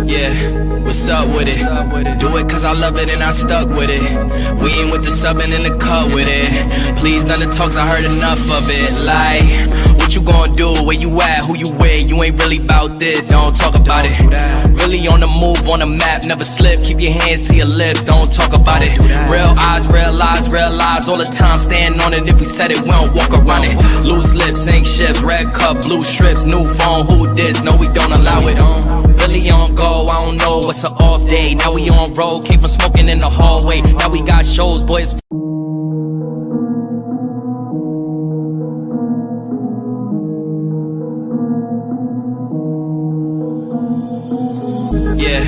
Yeah, what's up with it? Do it cause I love it and I stuck with it. We ain't with the subbing in the cut with it. Please none of the talks, I heard enough of it. Like, what you gonna do? Where you at? Who you with? You ain't really bout this, don't talk about it. Really on the move, on the map, never slip. Keep your hands to your lips, don't talk about it. Real eyes, real lies, all the time stand on it. If we said it, we don't walk around it. Loose lips, ain't ships, red cup, blue strips, new phone, who this? No, we don't allow it. Really on go, I don't know, what's an off day. Now we on road, came from smoking in the hallway. Now we got shows, boys. Yeah,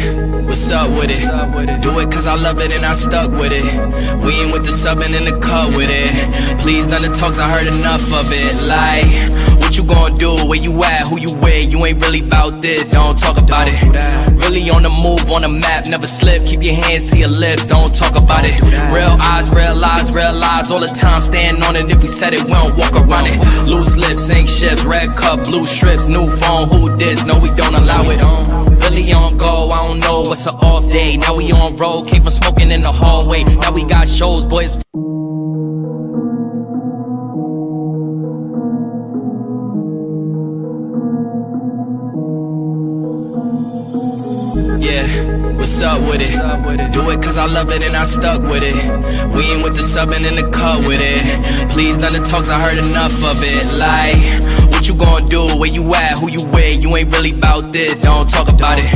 what's up with it? Do it cause I love it and I stuck with it. We ain't with the subbing in the cut with it. Please none of the talks, I heard enough of it. Like, what you gonna do? Where you at? Who you with? You ain't really bout this, don't talk about it. Really on the move, on the map, never slip. Keep your hands to your lips, don't talk about it. Real eyes, real lies, all the time stand on it. If we said it, we don't walk around it. Loose lips, ain't ships, red cup, blue strips, new phone, who this? No, we don't allow it. Really on go, I don't know, what's an off day. Now we on road, came from smoking in the hallway. Now we got shows, boys. Yeah, what's up with it? Do it cause I love it and I stuck with it. We ain't with the subbing in the cut with it. Please none of the talks, I heard enough of it. Like, what you gonna do? Where you at? Who you with? You ain't really bout this, don't talk about it.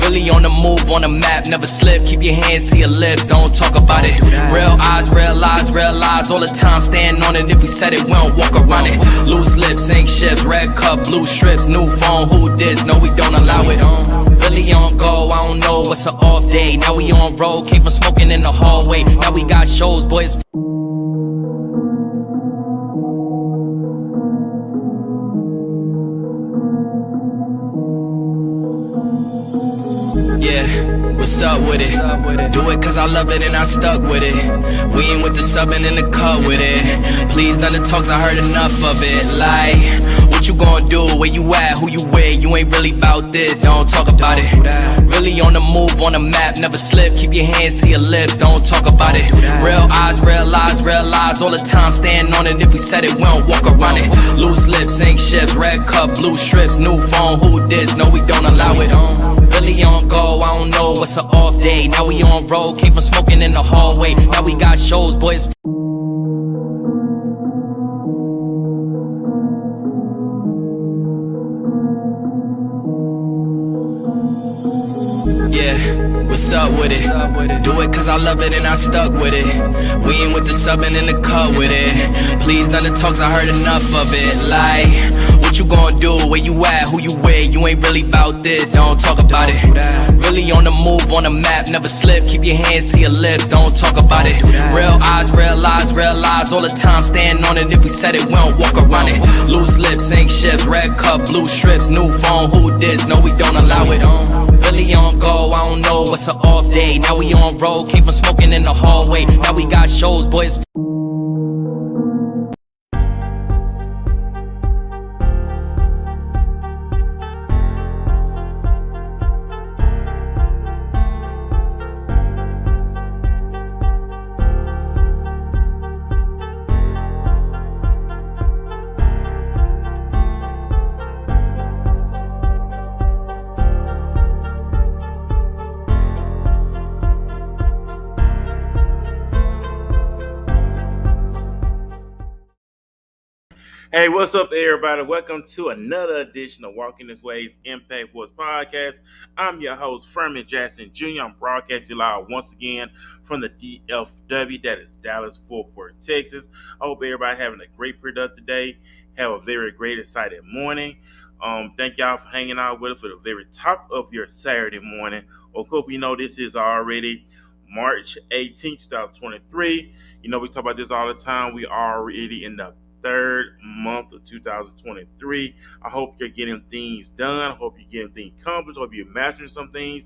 Really on the move, on the map, never slip. Keep your hands to your lips, don't talk about it. Real eyes, real lies, all the time stand on it. If we said it, we don't walk around it. Loose lips, ain't ships, red cup, blue strips, new phone, who this? No, we don't allow it. Really on go, I don't know, what's an off day. Now we on road, came from smoking in the hallway. Now we got shows, boys. Yeah, what's up with it? Do it cause I love it and I stuck with it. We ain't with the subbing in the cut with it. Please none of the talks, I heard enough of it. Like, what you gonna do? Where you at? Who you with? You ain't really bout this, don't talk about it. Really on the move, on the map, never slip. Keep your hands to your lips, don't talk about it. Real eyes, real lies, all the time stand on it. If we said it, we don't walk around it. Loose lips, ain't ships, red cup, blue strips, new phone, who this? No, we don't allow it. Really on go, I don't know, what's an off day. Now we on road, came from smoking in the hallway. Now we got shows, boys. Yeah, what's up with it? Do it cause I love it and I stuck with it. We ain't with the subbing in the cut with it. Please none of the talks, I heard enough of it. Like, what you gonna do? Where you at? Who you with? You ain't really bout this, don't talk about it. Really on the move, on the map, never slip. Keep your hands to your lips, don't talk about it. Real eyes, real lies, all the time stand on it. If we said it, we don't walk around it. Loose lips, ain't ships, red cup, blue strips, new phone, who this? No, we don't allow it. Really on go, I don't know, what's an off day. Now we on road, came from smoking in the hallway. Now we got shows, boys. Hey, what's up, everybody? Welcome to another edition of Walking This Way's Impact Force Podcast. I'm your host, Furman Jackson Jr. I'm broadcasting live once again from the DFW, that is Dallas, Fort Worth, Texas. I hope everybody having a great productive day. Have a very great, excited morning. Thank y'all for hanging out with us for the very top of your Saturday morning. Of course, we know this is already March 18th, 2023. You know, we talk about this all the time. We are already in the third month of 2023. I hope you're getting things done. I hope you're getting things accomplished. I hope you're mastering some things,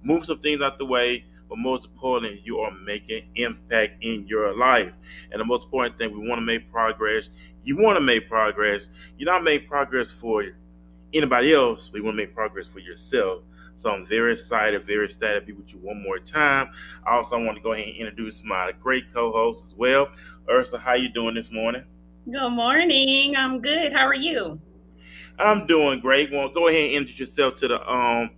move some things out the way. But most importantly, you are making impact in your life. And the most important thing, we want to make progress. You want to make progress. You're not making progress for anybody else, but you want to make progress for yourself. So I'm very excited to be with you one more time. I also want to go ahead and introduce my great co-host as well. Ursula, how you doing this morning? Good morning. I'm good. How are you? I'm doing great. Well, go ahead and introduce yourself to the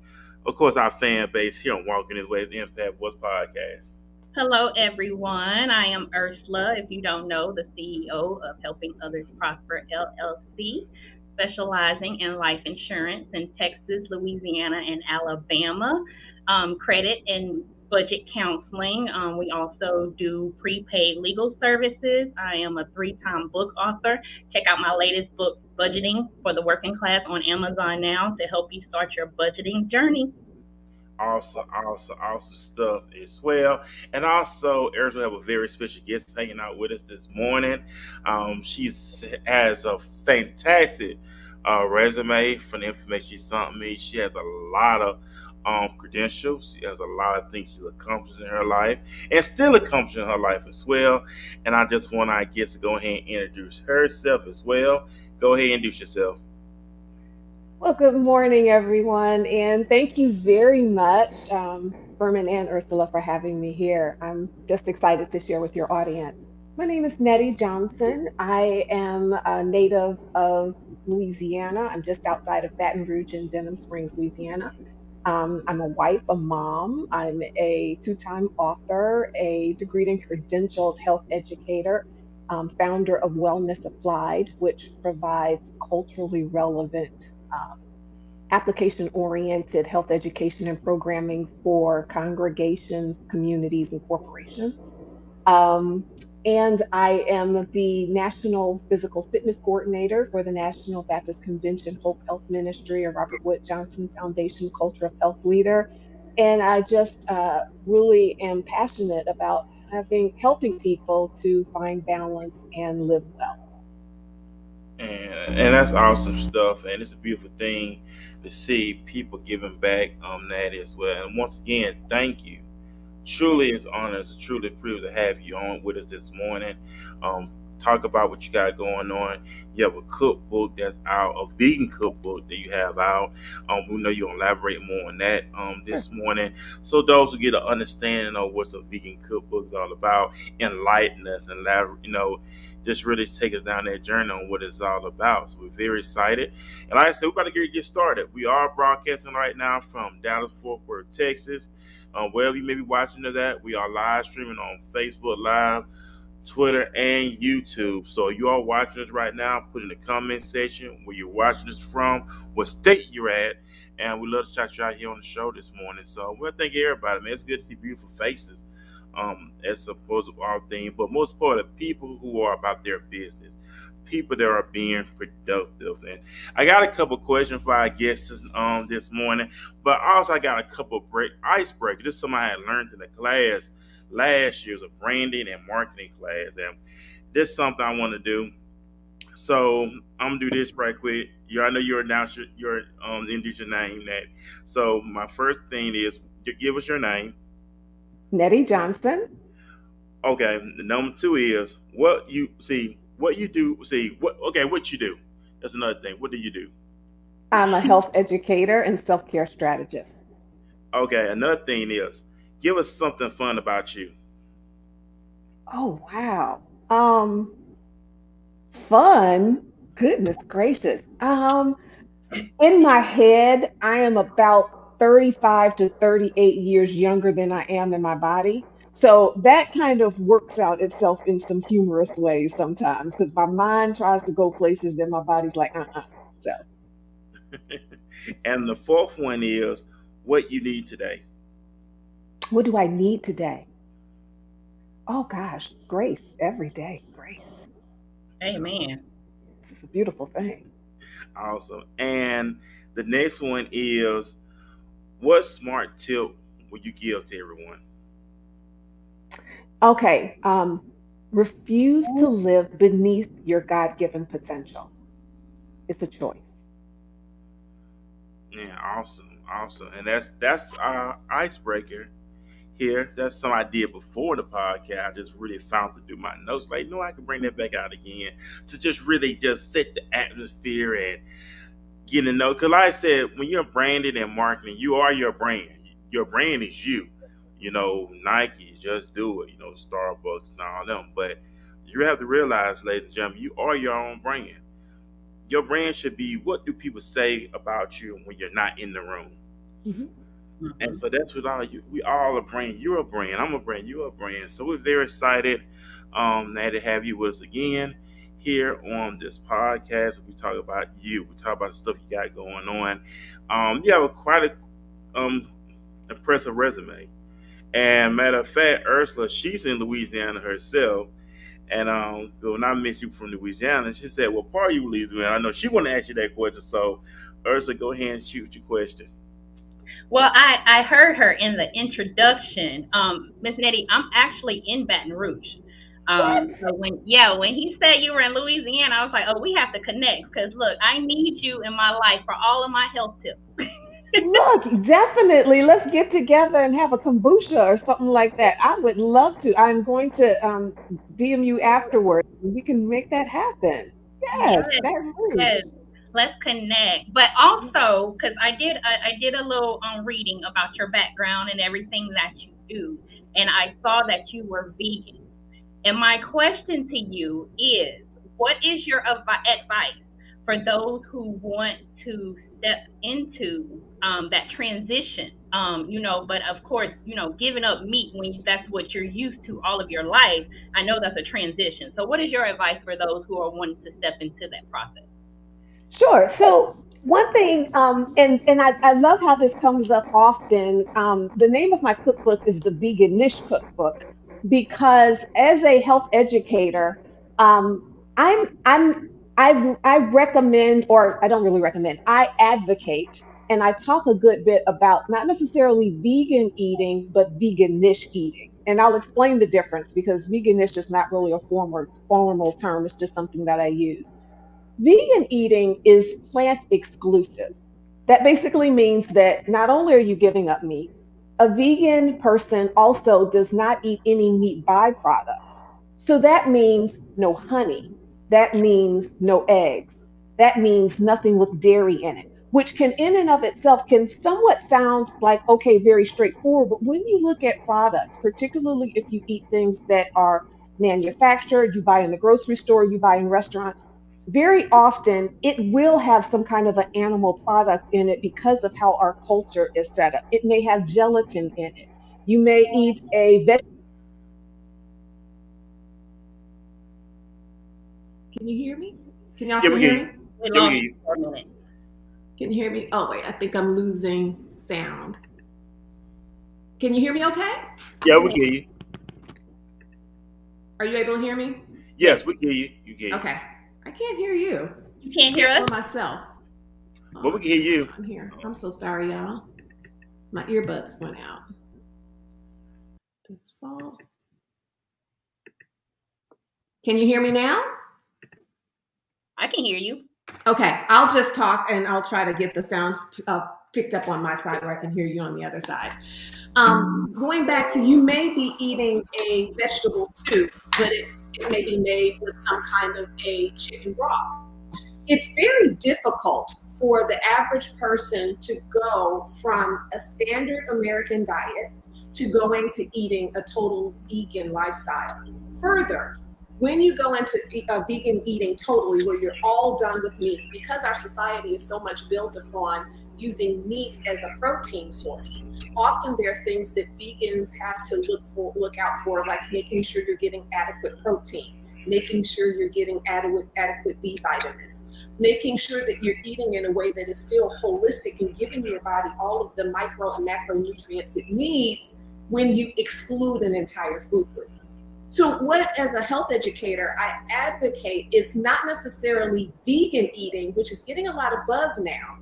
of course, our fan base here on Walking His Way, the Impact What's podcast. Hello, everyone. I am Ursula, if you don't know, the CEO of Helping Others Prosper LLC, specializing in life insurance in Texas, Louisiana, and Alabama, credit and budget counseling. We also do prepaid legal services. I am a three-time book author. Check out my latest book, Budgeting for the Working Class, on Amazon now to help you start your budgeting journey. Awesome stuff as well. And also, Eric will have a very special guest hanging out with us this morning. She has a fantastic resume from the information she sent me. She has a lot of credentials. She has a lot of things she's accomplished in her life and still accomplishing in her life as well. And I just want our guest to go ahead and introduce herself as well. Go ahead and introduce yourself. Well, good morning, everyone, and thank you very much, Berman and Ursula, for having me here. I'm just excited to share with your audience. My name is Nettye Johnson. I am a native of Louisiana. I'm just outside of Baton Rouge in Denham Springs, Louisiana. I'm a wife, a mom. I'm a two-time author, a degreed and credentialed health educator, founder of Wellness Applied, which provides culturally relevant application oriented health education and programming for congregations, communities, and corporations. Um, and I am the National Physical Fitness Coordinator for the National Baptist Convention Hope Health Ministry, a Robert Wood Johnson Foundation Culture of Health leader. And I just really am passionate about helping people to find balance and live well. And that's awesome stuff, and it's a beautiful thing to see people giving back on that as well. And once again, thank you. Truly, it's an honor, it's a truly privilege to have you on with us this morning. Um, Talk about what you got going on. You have a cookbook that's out, a vegan cookbook that you have out. We know you'll elaborate more on that Sure. this morning. So those who get an understanding of what a vegan cookbook is all about, enlighten us and just really take us down that journey on what it's all about. So we're very excited. And like I said, we're about to get started. We are broadcasting right now from Dallas, Fort Worth, Texas. Wherever you may be watching us at, we are live streaming on Facebook Live, Twitter, and YouTube. So you are watching us right now, put in the comment section where you're watching us from, what state you're at, and we love to chat you out here on the show this morning. So we'll thank everybody, man. It's good to see beautiful faces. As opposed to all things, but most important, people who are about their business, people that are being productive. And I got a couple questions for our guests this morning, but also I got a couple icebreakers. This is something I had learned in the class last year, it was a branding and marketing class, and this is something I want to do. So I'm gonna do this right quick. I know you're announce your introduce your name that. So my first thing is give us your name. Nettye Johnson. Okay, the number two is what you see, what you do. See what? Okay, what you do. That's another thing. What do you do? I'm a health educator and self care strategist. Okay, another thing is give us something fun about you. Oh, wow. Fun. Goodness gracious. In my head, I am about 35 to 38 years younger than I am in my body. So that kind of works out itself in some humorous ways sometimes because my mind tries to go places that my body's like, So, And the fourth one is what you need today. what do I need today? Oh gosh, grace every day. Grace. Amen. This is a beautiful thing. Awesome. And the next one is what smart tip would you give to everyone? Okay. Refuse to live beneath your God given potential. It's a choice. Yeah, awesome. And that's our icebreaker here. That's something I did before the podcast. I just really found to do my notes. Like, no, I can bring that back out again to just really just set the atmosphere and getting to know. Because like I said, when you're branded and marketing, you are your brand. Your brand is you. Nike, Just Do It, Starbucks and all them. But you have to realize, ladies and gentlemen, you are your own brand. Your brand should be, what do people say about you when you're not in the room? Mhm. And so that's what we all a brand. You're a brand. I'm a brand. You're a brand. So we're very excited now to have you with us again here on this podcast. We talk about you. We talk about the stuff you got going on. You have quite a impressive resume. And matter of fact, Ursula, she's in Louisiana herself. And when I met you from Louisiana, she said, "Well, part of you Louisiana." I know she want to ask you that question. So, Ursula, go ahead and shoot your question. Well, I heard her in the introduction. Miss Nettye, I'm actually in Baton Rouge. What? So when he said you were in Louisiana, I was like, oh, we have to connect because look, I need you in my life for all of my health tips. Look, definitely. Let's get together and have a kombucha or something like that. I would love to. I'm going to DM you afterwards. We can make that happen. Yes, Yes, Baton Rouge. yes. Let's connect. But also, because I did a little reading about your background and everything that you do, and I saw that you were vegan. And my question to you is, what is your advice for those who want to step into that transition? But of course, giving up meat when that's what you're used to all of your life, I know that's a transition. So what is your advice for those who are wanting to step into that process? Sure. So one thing, and I love how this comes up often. The name of my cookbook is the Vegan Niche Cookbook because as a health educator, um, I recommend, or I don't really recommend, I advocate, and I talk a good bit about not necessarily vegan eating, but vegan niche eating. And I'll explain the difference because vegan niche is not really a formal term. It's just something that I use. Vegan eating is plant exclusive. That basically means that not only are you giving up meat, a vegan person also does not eat any meat byproducts. So that means no honey. That means no eggs. That means nothing with dairy in it, which can in and of itself can somewhat sound like, okay, very straightforward. But when you look at products, particularly if you eat things that are manufactured, you buy in the grocery store, you buy in restaurants, very often it will have some kind of an animal product in it because of how our culture is set up. It may have gelatin in it. You may eat a vegetable. Can you hear me? Can y'all Yeah, still we hear hear you. me? We Yeah, we lost hear you you. for a minute. Can you hear me? Oh wait, I think I'm losing sound. Can you hear me okay? Yeah, we hear you. Are you able to hear me? Yes, we hear you. You hear you. Okay. I can't hear you. You can't hear us? For myself. But we what's can hear you. going on here? I'm so sorry, y'all. My earbuds went out. Default. Can you hear me now? I can hear you. Okay, I'll just talk and I'll try to get the sound picked up on my side where I can hear you on the other side. Going back to, you may be eating a vegetable soup, but it may be made with some kind of a chicken broth. It's very difficult for the average person to go from a standard American diet to going to eating a total vegan lifestyle. Further, when you go into vegan eating totally, where you're all done with meat, because our society is so much built upon using meat as a protein source, often there are things that vegans have to look out for, like making sure you're getting adequate protein, making sure you're getting adequate B vitamins, making sure that you're eating in a way that is still holistic and giving your body all of the micro and macronutrients it needs when you exclude an entire food group. So what, as a health educator, I advocate is not necessarily vegan eating, which is getting a lot of buzz now,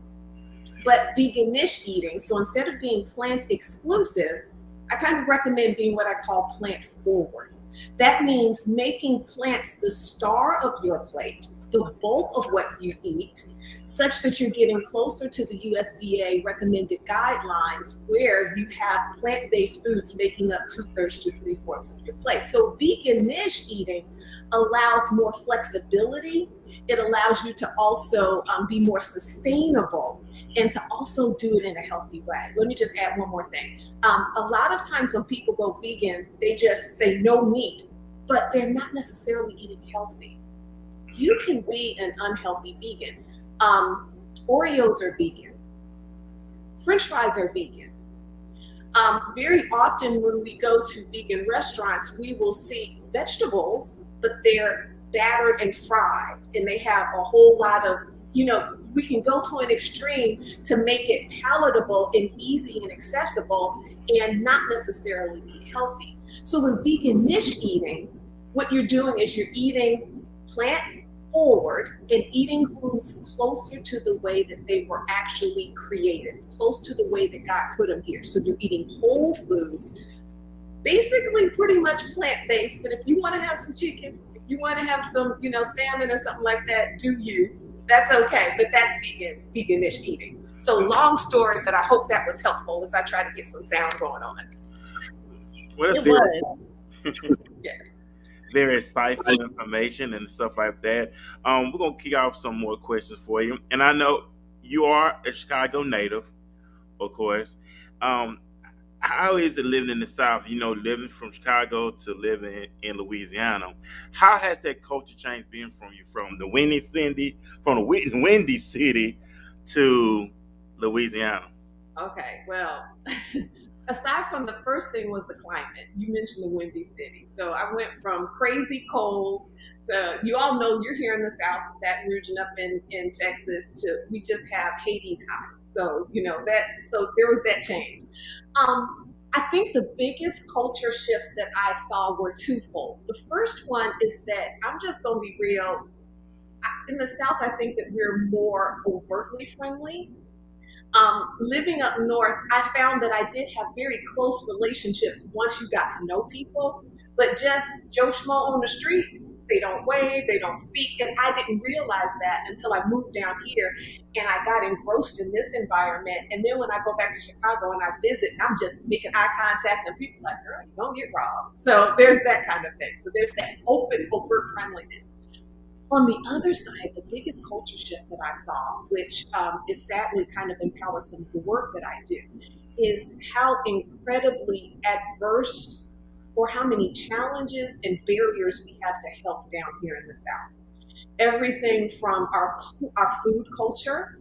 but veganish eating. So instead of being plant exclusive, I kind of recommend being what I call plant forward. That means making plants the star of your plate, the bulk of what you eat, such that you're getting closer to the USDA recommended guidelines where you have plant-based foods making up 2/3 to 3/4 of your plate. So vegan-ish eating allows more flexibility. It allows you to also be more sustainable and to also do it in a healthy way. Let me just add one more thing. A lot of times when people go vegan, they just say no meat, but they're not necessarily eating healthy. You can be an unhealthy vegan. Oreos are vegan. French fries are vegan. Very often when we go to vegan restaurants, we will see vegetables, but they're battered and fried, and they have a whole lot of, we can go to an extreme to make it palatable and easy and accessible and not necessarily be healthy. So with vegan-ish eating, what you're doing is you're eating plant forward and eating foods closer to the way that they were actually created, close to the way that God put them here. So you're eating whole foods, basically pretty much plant-based, but if you want to have some chicken, if you want to have some, salmon or something like that, do you. That's okay, but that's vegan-ish eating. So long story, but I hope that was helpful as I try to get some sound going on. Well, It was. Yeah. Very insightful information and stuff like that. We're gonna kick off some more questions for you, and I know you are a Chicago native, of course. How is it living in the South? Living from Chicago to living in Louisiana. How has that culture change been from you, from the windy city to Louisiana? Okay, well, aside from the first thing was the climate. You mentioned the windy city. So I went from crazy cold to, you all know you're here in the South, Baton Rouge and up in Texas, to we just have Hades hot. So, so there was that change. I think the biggest culture shifts that I saw were twofold. The first one is that I'm just going to be real. In the South, I think that we're more overtly friendly. Living up north, I found that I did have very close relationships once you got to know people, but just Joe Schmo on the street, they don't wave, they don't speak, and I didn't realize that until I moved down here and I got engrossed in this environment. And then when I go back to Chicago and I visit, and I'm just making eye contact and people are like, girl, you don't get robbed. So there's that kind of thing. So there's that open, overt friendliness. On the other side, the biggest culture shift that I saw, which is sadly kind of empowers some of the work that I do, is how incredibly adverse or how many challenges and barriers we have to health down here in the South. Everything from our food culture,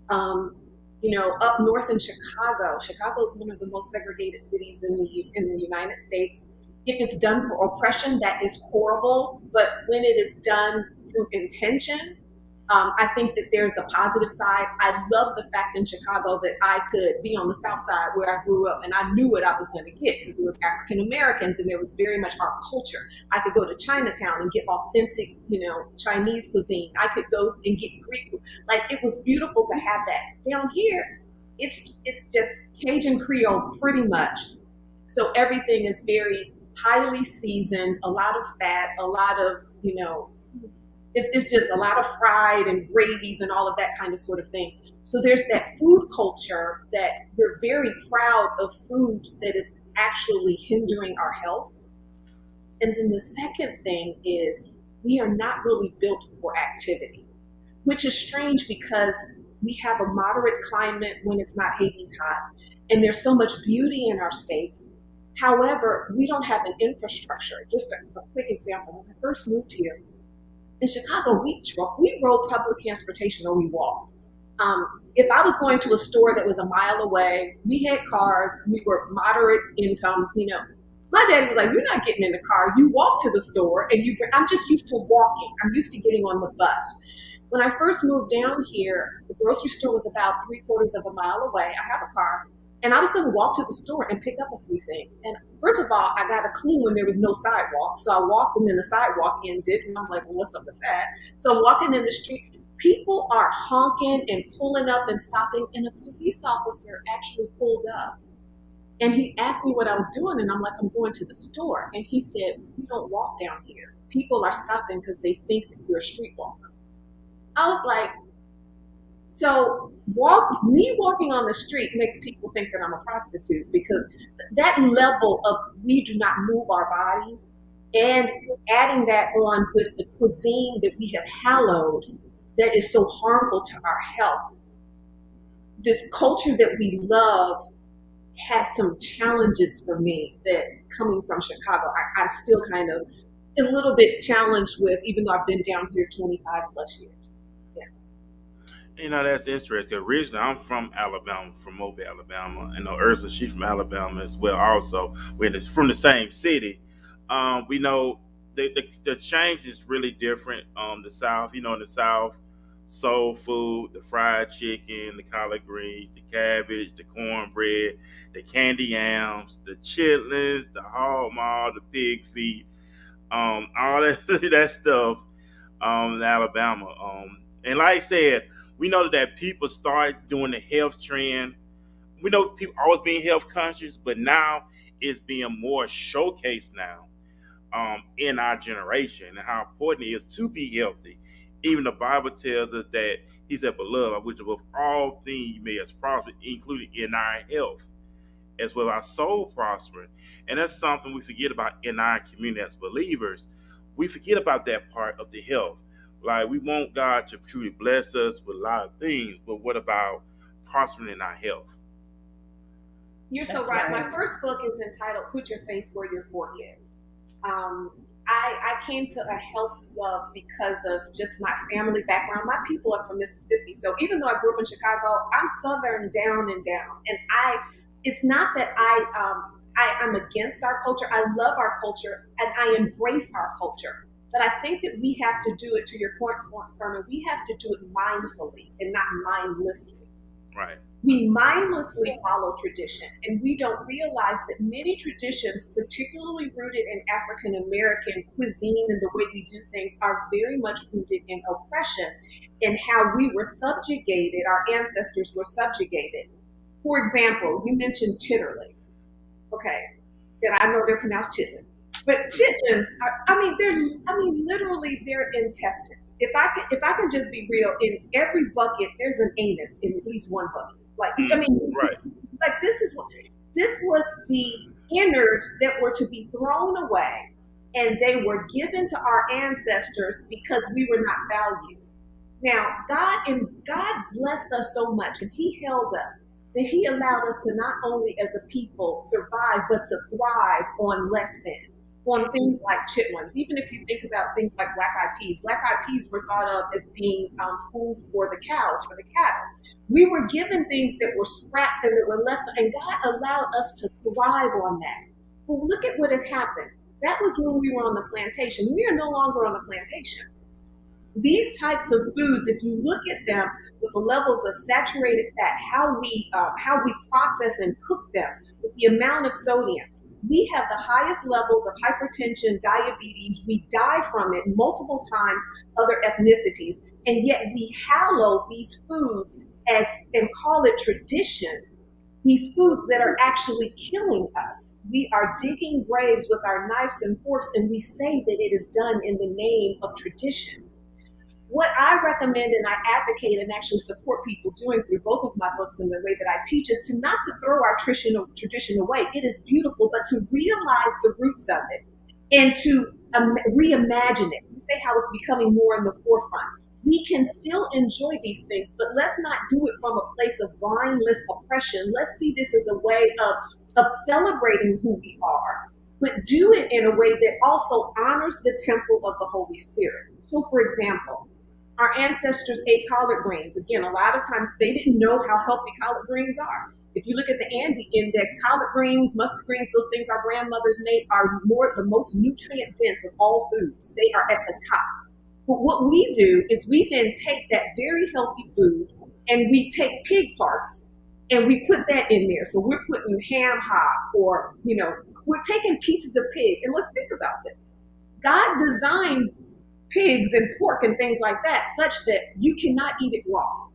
up north in Chicago. Chicago is one of the most segregated cities in the United States. If it's done for oppression, that is horrible. But when it is done through intention, I think that there's a positive side. I love the fact in Chicago that I could be on the South Side where I grew up and I knew what I was going to get because it was African Americans and there was very much our culture. I could go to Chinatown and get authentic, Chinese cuisine. I could go and get Greek. Like, it was beautiful to have that. Down here, it's just Cajun Creole pretty much. So everything is very highly seasoned, a lot of fat, a lot of, it's just a lot of fried and gravies and all of that kind of sort of thing. So there's that food culture that we're very proud of food that is actually hindering our health. And then the second thing is we are not really built for activity, which is strange because we have a moderate climate when it's not Hades hot, and there's so much beauty in our states. However, we don't have an infrastructure. Just a quick example, when I first moved here, in Chicago, we rode public transportation or we walked. If I was going to a store that was a mile away, we had cars, we were moderate income, My dad was like, you're not getting in the car. You walk to the store and I'm just used to walking. I'm used to getting on the bus. When I first moved down here, the grocery store was about 3/4 of a mile away. I have a car. And I was going to walk to the store and pick up a few things. And first of all, I got a clue when there was no sidewalk. So I walked and then the sidewalk ended. And I'm like, well, what's up with that? So I'm walking in the street. People are honking and pulling up and stopping. And a police officer actually pulled up. And he asked me what I was doing. And I'm like, I'm going to the store. And he said, we don't walk down here. People are stopping because they think that you're a streetwalker. I was like, So me walking on the street makes people think that I'm a prostitute because that level of we do not move our bodies and adding that on with the cuisine that we have hallowed that is so harmful to our health. This culture that we love has some challenges for me that coming from Chicago, I'm still kind of a little bit challenged with, even though I've been down here 25 plus years. Yeah. That's interesting. 'Cause originally, I'm from Alabama, from Mobile, Alabama. And Ursula, she's from Alabama as well. Also, we're from the same city. We know the change is really different. The South, in the South, soul food, the fried chicken, the collard greens, the cabbage, the cornbread, the candy yams, the chitlins, the hog maw, the pig feet, all that that stuff in Alabama. And like I said, we know that people start doing the health trend. We know people always being health conscious, but now it's being more showcased now in our generation and how important it is to be healthy. Even the Bible tells us that He said, "Beloved, I wish above all things you may as prosper, including in our health, as well as our soul prospering." And that's something we forget about in our community as believers. We forget about that part of the health. Like we want God to truly bless us with a lot of things, but what about prospering in our health? You're so That's right. My right. first book is entitled "Put Your Faith Where Your Fork Is." Um, I came to a health love because of just my family background. My people are from Mississippi, so even though I grew up in Chicago, I'm Southern down and down. And it's not that I'm against our culture. I love our culture and I embrace our culture. But I think that we have to do it, to your point, Furman, we have to do it mindfully and not mindlessly. Right. We mindlessly follow tradition, and we don't realize that many traditions, particularly rooted in African American cuisine and the way we do things, are very much rooted in oppression and how we were subjugated, our ancestors were subjugated. For example, you mentioned chitterlings. Okay, and I know they're pronounced chitlins, but chitlins are, literally they're intestines. If I can just be real, in every bucket there's an anus in at least one bucket. Right. Like this was the innards that were to be thrown away, and they were given to our ancestors because we were not valued. Now, God blessed us so much, and He held us that He allowed us to not only as a people survive, but to thrive on less than, on things like chitlins. Even if you think about things like black eyed peas were thought of as being food for the cows, for the cattle. We were given things that were scraps and that were left, and God allowed us to thrive on that. Well, look at what has happened. That was when we were on the plantation. We are no longer on the plantation. These types of foods, if you look at them with the levels of saturated fat, how we process and cook them, with the amount of sodiums, we have the highest levels of hypertension, diabetes. We die from it multiple times, other ethnicities, and yet we hallow these foods as and call it tradition. These foods that are actually killing us. We are digging graves with our knives and forks, and we say that it is done in the name of tradition. What I recommend and I advocate and actually support people doing through both of my books and the way that I teach is to not to throw our tradition away. It is beautiful, but to realize the roots of it and to reimagine it. You say how it's becoming more in the forefront. We can still enjoy these things, but let's not do it from a place of mindless oppression. Let's see this as a way of celebrating who we are, but do it in a way that also honors the temple of the Holy Spirit. So, for example, our ancestors ate collard greens. Again, a lot of times they didn't know how healthy collard greens are. If you look at the Andy Index, collard greens, mustard greens, those things our grandmothers made are the most nutrient dense of all foods. They are at the top. But what we do is we then take that very healthy food and we take pig parts and we put that in there. So we're putting ham hock or, we're taking pieces of pig. And let's think about this. God designed pigs and pork and things like that such that you cannot eat it raw.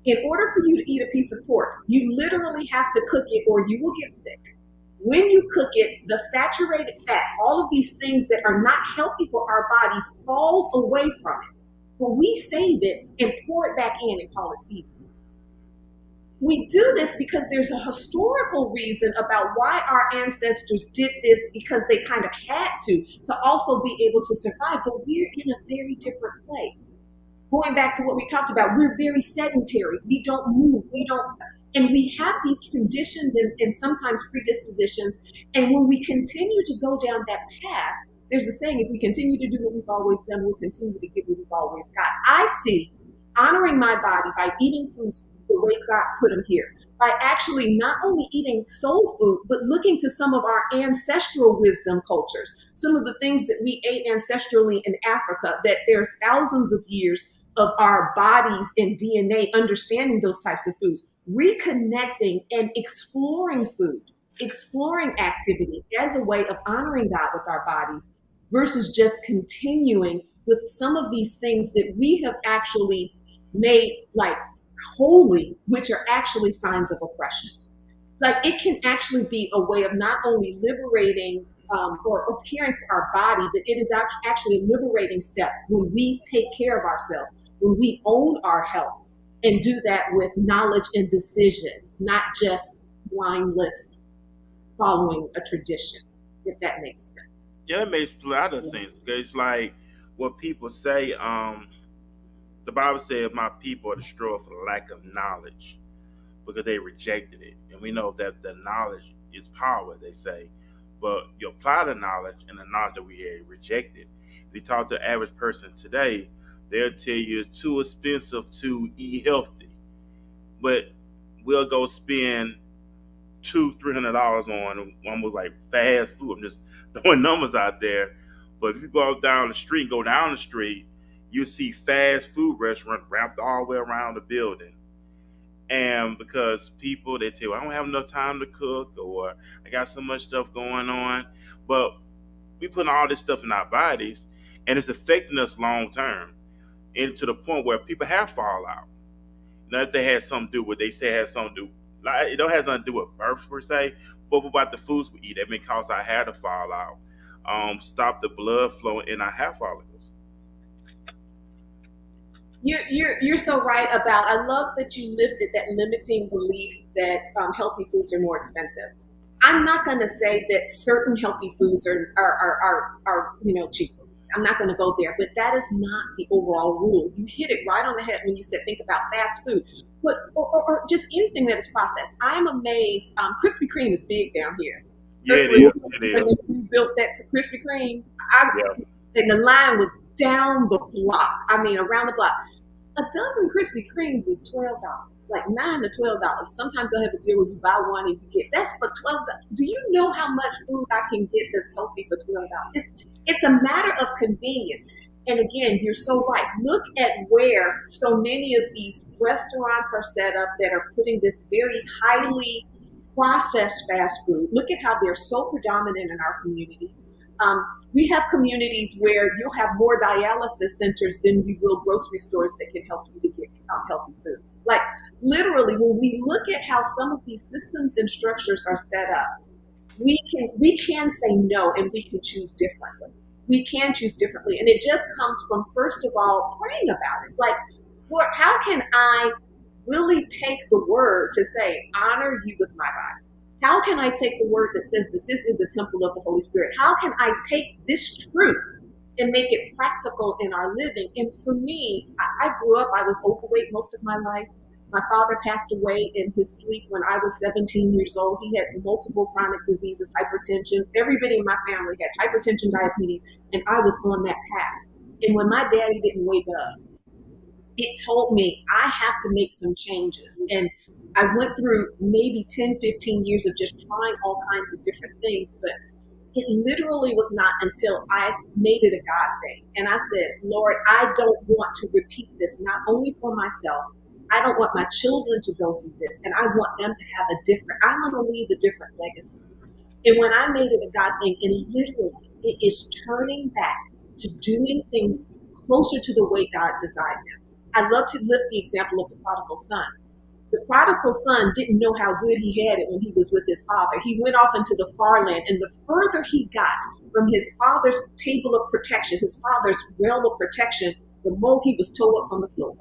In order for you to eat a piece of pork, you literally have to cook it or you will get sick. When you cook it, the saturated fat, all of these things that are not healthy for our bodies falls away from it. But we save it and pour it back in and call it seasoning. We do this because there's a historical reason about why our ancestors did this, because they kind of had to also be able to survive. But we're in a very different place. Going back to what we talked about, we're very sedentary. We don't move. We don't, and we have these conditions and sometimes predispositions. And when we continue to go down that path, there's a saying: if we continue to do what we've always done, we'll continue to get what we've always got. I see honoring my body by eating foods the way God put them here, by actually not only eating soul food, but looking to some of our ancestral wisdom cultures, some of the things that we ate ancestrally in Africa, that there's thousands of years of our bodies and DNA understanding those types of foods, reconnecting and exploring food, exploring activity as a way of honoring God with our bodies versus just continuing with some of these things that we have actually made like holy, which are actually signs of oppression. Like it can actually be a way of not only liberating or caring for our body, but it is actually a liberating step when we take care of ourselves, when we own our health and do that with knowledge and decision, not just mindless following a tradition, if that makes sense. Yeah, that makes a lot of Yeah. sense. Because it's like what people say. The Bible says, "My people are destroyed for the lack of knowledge," because they rejected it. And we know that the knowledge is power, they say. But you apply the knowledge and the knowledge that we had rejected. If you talk to the average person today, they'll tell you it's too expensive to eat healthy. But we'll go spend $200-300 on almost like fast food. I'm just throwing numbers out there. But if you go down the street, go down the street, you see fast food restaurants wrapped all the way around the building. And because people, they tell you, I don't have enough time to cook, or I got so much stuff going on. But we put all this stuff in our bodies, and it's affecting us long term, and to the point where people have fallout. Now, if they had something to do with, they say it has something to do, like, it don't have nothing to do with birth per se, but what about the foods we eat that may cause our hair to fall out, stop the blood flow in our hair follicles. You're so right about. I love that you lifted that limiting belief that healthy foods are more expensive. I'm not going to say that certain healthy foods are cheaper. I'm not going to go there, but that is not the overall rule. You hit it right on the head when you said think about fast food, but or just anything that is processed. I'm amazed. Krispy Kreme is big down here. Yeah, it Personally, is. It when is. they built that Krispy Kreme, and the line was down the block. I mean, around the block. A dozen Krispy Kremes is $12, like $9 to $12. Sometimes they'll have a deal where you buy one and you get that's for $12. Do you know how much food I can get that's healthy for $12? It's a matter of convenience. And again, you're so right. Look at where so many of these restaurants are set up that are putting this very highly processed fast food. Look at how they're so predominant in our communities. We have communities where you'll have more dialysis centers than you will grocery stores that can help you to get healthy food. Like literally, when we look at how some of these systems and structures are set up, we can say no and we can choose differently. We can choose differently, and it just comes from first of all praying about it. Like, Lord, how can I really take the word to say honor you with my body? How can I take the word that says that this is a temple of the Holy Spirit? How can I take this truth and make it practical in our living? And for me, I grew up, I was overweight most of my life. My father passed away in his sleep when I was 17 years old. He had multiple chronic diseases, hypertension. Everybody in my family had hypertension, diabetes, and I was on that path. And when my daddy didn't wake up, it told me I have to make some changes. And I went through maybe 10, 15 years of just trying all kinds of different things, but it literally was not until I made it a God thing. And I said, Lord, I don't want to repeat this, not only for myself. I don't want my children to go through this. And I want them to have I want to leave a different legacy. And when I made it a God thing, and literally it is turning back to doing things closer to the way God designed them. I love to lift the example of the prodigal son. The prodigal son didn't know how good he had it when he was with his father. He went off into the far land, and the further he got from his father's table of protection, his father's realm of protection, the more he was tore up from the floor.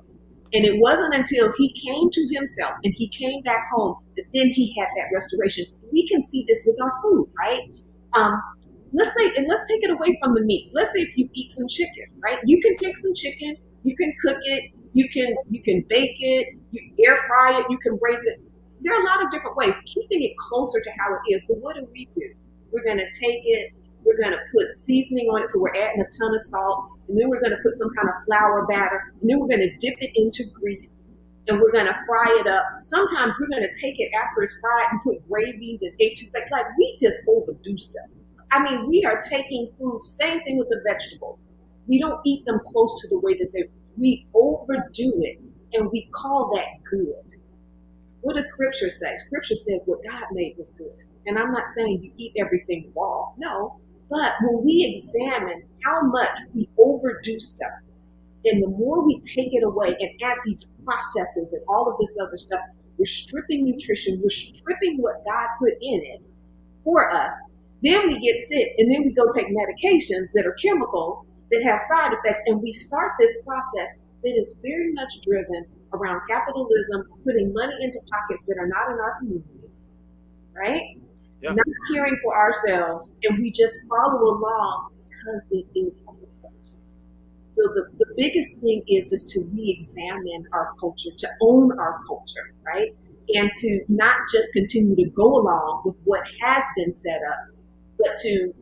And it wasn't until he came to himself and he came back home that then he had that restoration. We can see this with our food, right? Um, let's take it away from the meat. Let's say if you eat some chicken, right? You can take some chicken, you can cook it, you can bake it, you air fry it, you can braise it. There are a lot of different ways, keeping it closer to how it is. But what do? We're gonna take it, we're gonna put seasoning on it, so we're adding a ton of salt, and then we're gonna put some kind of flour batter, and then we're gonna dip it into grease, and we're gonna fry it up. Sometimes we're gonna take it after it's fried and put gravies and like we just overdo stuff. I mean, we are taking food, same thing with the vegetables. We don't eat them close to the way that we overdo it, and we call that good. What does scripture say? Scripture says what God made is good. And I'm not saying you eat everything raw, no. But when we examine how much we overdo stuff, and the more we take it away and add these processes and all of this other stuff, we're stripping nutrition, we're stripping what God put in it for us. Then we get sick, and then we go take medications that are chemicals that have side effects, and we start this process that is very much driven around capitalism, putting money into pockets that are not in our community, right? Yeah. Not caring for ourselves, and we just follow along because it is our culture. So the biggest thing is to re-examine our culture, to own our culture, right? And to not just continue to go along with what has been set up, but to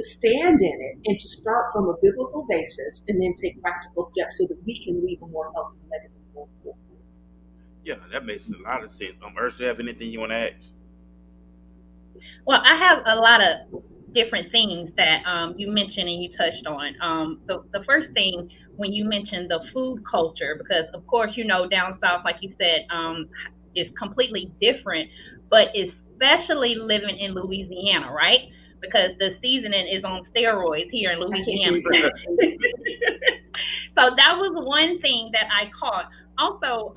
stand in it and to start from a biblical basis and then take practical steps so that we can leave a more healthy legacy going forward. Yeah, that makes a lot of sense. Ursula, do you have anything you want to ask? Well, I have a lot of different things that you mentioned and you touched on. So the first thing, when you mentioned the food culture, because of course, down south, like you said, is completely different, but especially living in Louisiana, right? Because the seasoning is on steroids here in Louisiana. So that was one thing that I caught. Also,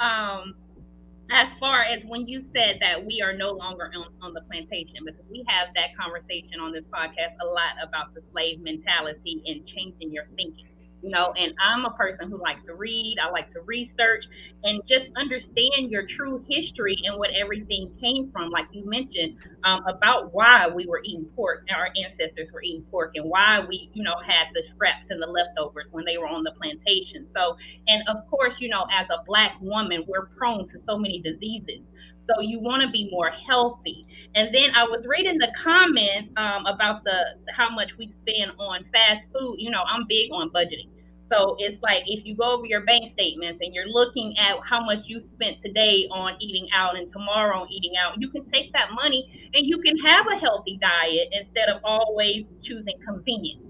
as far as when you said that we are no longer on the plantation, because we have that conversation on this podcast a lot about the slave mentality and changing your thinking. And I'm a person who likes to read, I like to research, and just understand your true history and what everything came from, like you mentioned, about why we were eating pork, our ancestors were eating pork, and why we, had the scraps and the leftovers when they were on the plantation. So, and of course, as a Black woman, we're prone to so many diseases. So you want to be more healthy. And then I was reading the comments about how much we spend on fast food. I'm big on budgeting. So it's like if you go over your bank statements and you're looking at how much you spent today on eating out and tomorrow on eating out, you can take that money and you can have a healthy diet instead of always choosing convenience.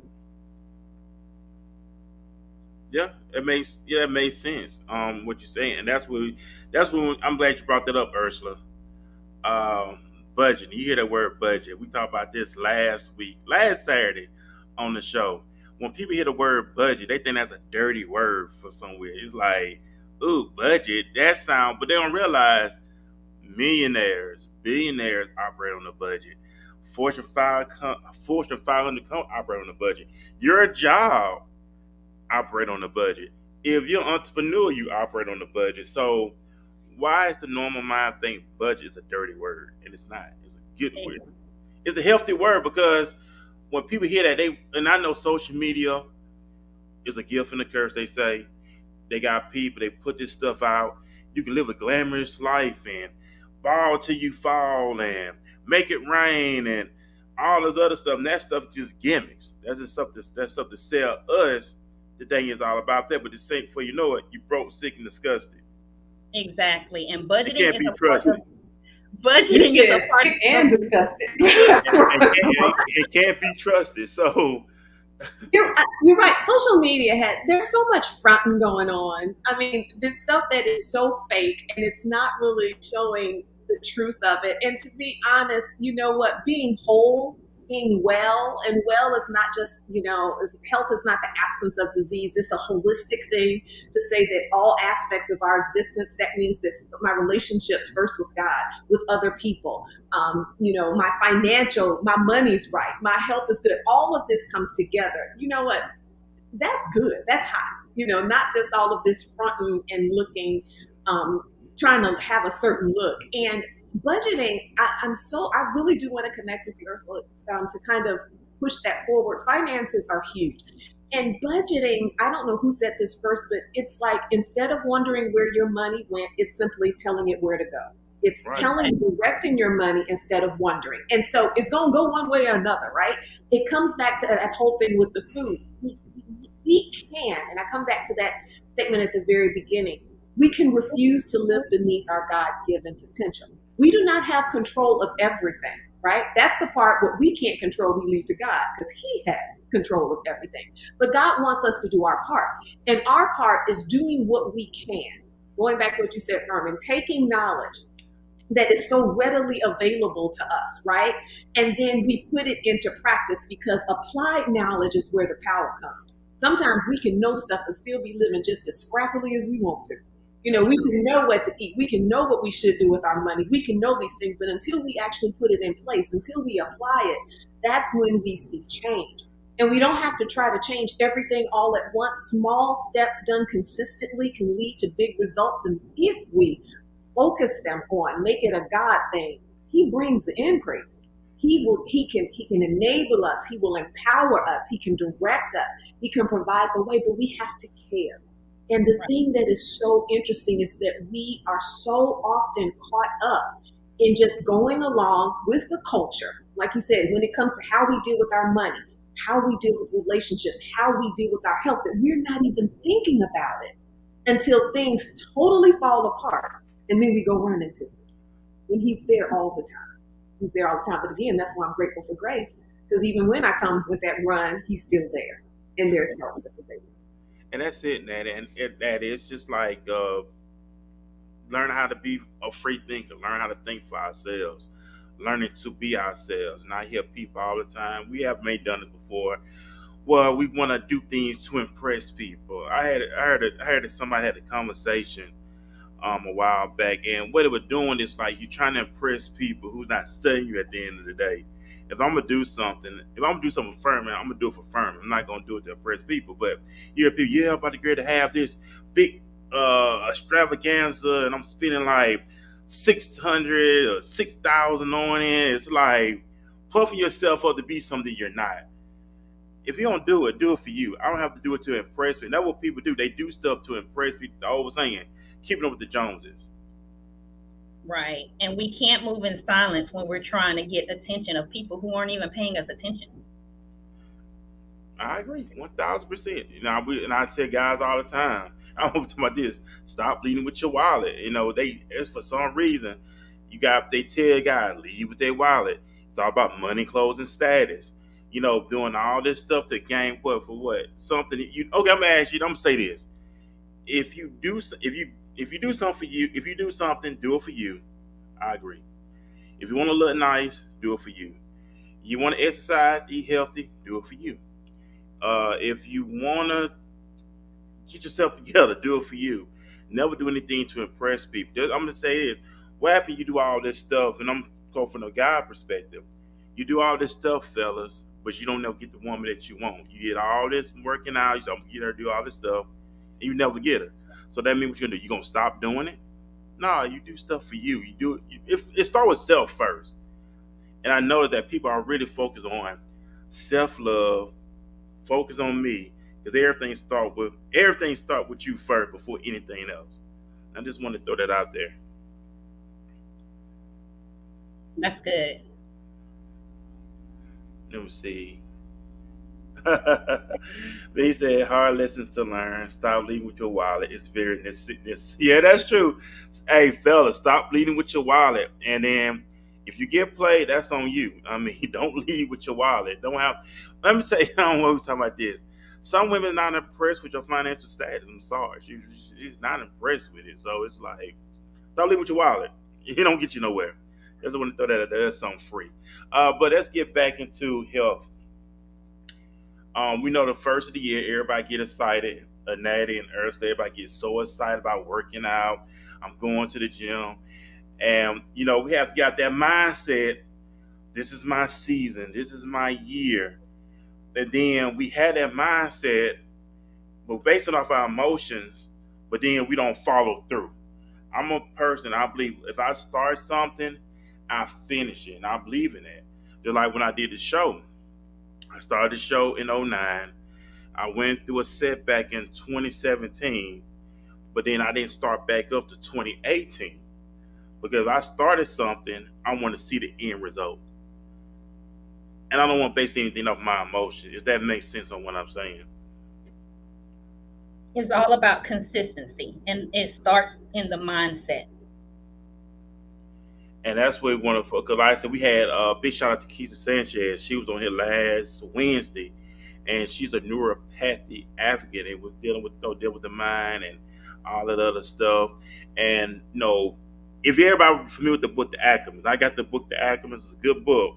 Yeah, it makes sense. What you're saying, and that's what I'm glad you brought that up, Ursula. Budget. You hear that word budget? We talked about this last Saturday, on the show. When people hear the word budget, they think that's a dirty word for somewhere. It's like, ooh, budget. That sound, but they don't realize millionaires, billionaires operate on a budget. Fortune 500 operate on a budget. Your job operate on a budget. If you're an entrepreneur, you operate on a budget. So why is the normal mind think budget is a dirty word? And it's not. It's a good word. It's a healthy word, because when people hear that, and I know social media is a gift and a curse. They say they got people, they put this stuff out. You can live a glamorous life and ball till you fall and make it rain and all this other stuff. And that stuff just gimmicks. That's just stuff to sell us. The thing is all about that, but the same before you know it, you broke, sick, and disgusted. Exactly, and budgeting it can't be trusted. Budgeting is a part sick and disgusted. It can't be trusted. So you're right. Social media there's so much fronting going on. I mean, this stuff that is so fake, and it's not really showing the truth of it. And to be honest, you know what? Being whole, being well, and well is not just, health is not the absence of disease. It's a holistic thing to say that all aspects of our existence, that means this, my relationships first with God, with other people, my financial, my money's right, my health is good. All of this comes together. You know what? That's good. That's hot. not just all of this fronting and looking, um, trying to have a certain look. And budgeting, I really do want to connect with you, Ursula, to kind of push that forward. Finances are huge. And budgeting, I don't know who said this first, but it's like instead of wondering where your money went, it's simply telling it where to go. It's Right. directing your money instead of wondering. And so it's going to go one way or another, right? It comes back to that whole thing with the food. We can, and I come back to that statement at the very beginning, we can refuse to live beneath our God given potential. We do not have control of everything, right? That's the part what we can't control, we leave to God because He has control of everything. But God wants us to do our part. And our part is doing what we can. Going back to what you said, Herman, taking knowledge that is so readily available to us, right? And then we put it into practice because applied knowledge is where the power comes. Sometimes we can know stuff and still be living just as scrappily as we want to. We can know what to eat. We can know what we should do with our money. We can know these things, but until we actually put it in place, until we apply it, that's when we see change. And we don't have to try to change everything all at once. Small steps done consistently can lead to big results. And if we focus them on, make it a God thing, He brings the increase. He can enable us. He will empower us. He can direct us. He can provide the way, but we have to care. And the thing that is so interesting is that we are so often caught up in just going along with the culture. Like you said, when it comes to how we deal with our money, how we deal with relationships, how we deal with our health, that we're not even thinking about it until things totally fall apart. And then we go run into it. And He's there all the time. He's there all the time. But again, that's why I'm grateful for grace. Because even when I come with that run, He's still there. And there's help that's available. And that's it, Nat. And that is just like learn how to be a free thinker, learn how to think for ourselves, learning to be ourselves. And I hear people all the time, we have may done it before. Well, we want to do things to impress people. I heard that somebody had a conversation a while back, and what they were doing is like you trying to impress people who's not studying you at the end of the day. If I'm gonna do something, for Furman, I'm gonna do it for Furman. I'm not gonna do it to impress people. But you hear people, yeah, I'm about to get to have this big extravaganza, and I'm spending like 600 or 6,000 on it. It's like puffing yourself up to be something you're not. If you don't do it for you. I don't have to do it to impress people. That's what people do. They do stuff to impress people. I was saying, keeping up with the Joneses. Right. And we can't move in silence when we're trying to get attention of people who aren't even paying us attention. I agree, 1,000%. And I tell guys all the time. I'm talking about this. Stop leading with your wallet. It's for some reason they tell guys lead with their wallet. It's all about money, clothes, and status. Doing all this stuff to gain what for what? Something you okay? I'm gonna ask you. I'm gonna say this. If you do something for you, if you do something, do it for you. I agree. If you want to look nice, do it for you. You want to exercise, eat healthy, do it for you. If you want to get yourself together, do it for you. Never do anything to impress people. I'm going to say this. What happens you do all this stuff, and I'm going from a guy perspective. You do all this stuff, fellas, but you don't never get the woman that you want. You get all this working out, I'm going to get her to do all this stuff, and you never get her. So that means what you're going to do? You're going to stop doing it? No, you do stuff for you. You do it. It starts with self first. And I know that people are really focused on self-love, focus on me, because everything start with you first before anything else. I just want to throw that out there. That's good. Let me see. They said hard lessons to learn. Stop leading with your wallet. It's very necessary. Yeah, that's true. Hey, fellas, stop leading with your wallet. And then if you get played, that's on you. I mean, don't lead with your wallet. Don't have. Let me say, I don't know what we're talking about this. Some women are not impressed with your financial status. I'm sorry, she's not impressed with it. So it's like, stop leading with your wallet. It don't get you nowhere. I just want to throw that out there. That's something free. But let's get back into health. We know the first of the year, everybody get excited. Nettye and Ursula, everybody get so excited about working out. I'm going to the gym. And, we have to get that mindset. This is my season. This is my year. And then we had that mindset. but based off our emotions, but then we don't follow through. I'm a person, I believe if I start something, I finish it. And I believe in that. Just like when I did the show. I started the show in '09. I went through a setback in 2017, but then I didn't start back up to 2018. Because I started something, I want to see the end result. And I don't want to base anything off my emotions, if that makes sense on what I'm saying. It's all about consistency, and it starts in the mindset. And that's what we want to, because like I said, we had a big shout out to Keisha Sanchez. She was on here last Wednesday, and she's a neuropathic advocate and was dealing with deal with the mind and all that other stuff. And if everybody familiar with the book The Alchemist, I got the book The Alchemist. It's a good book.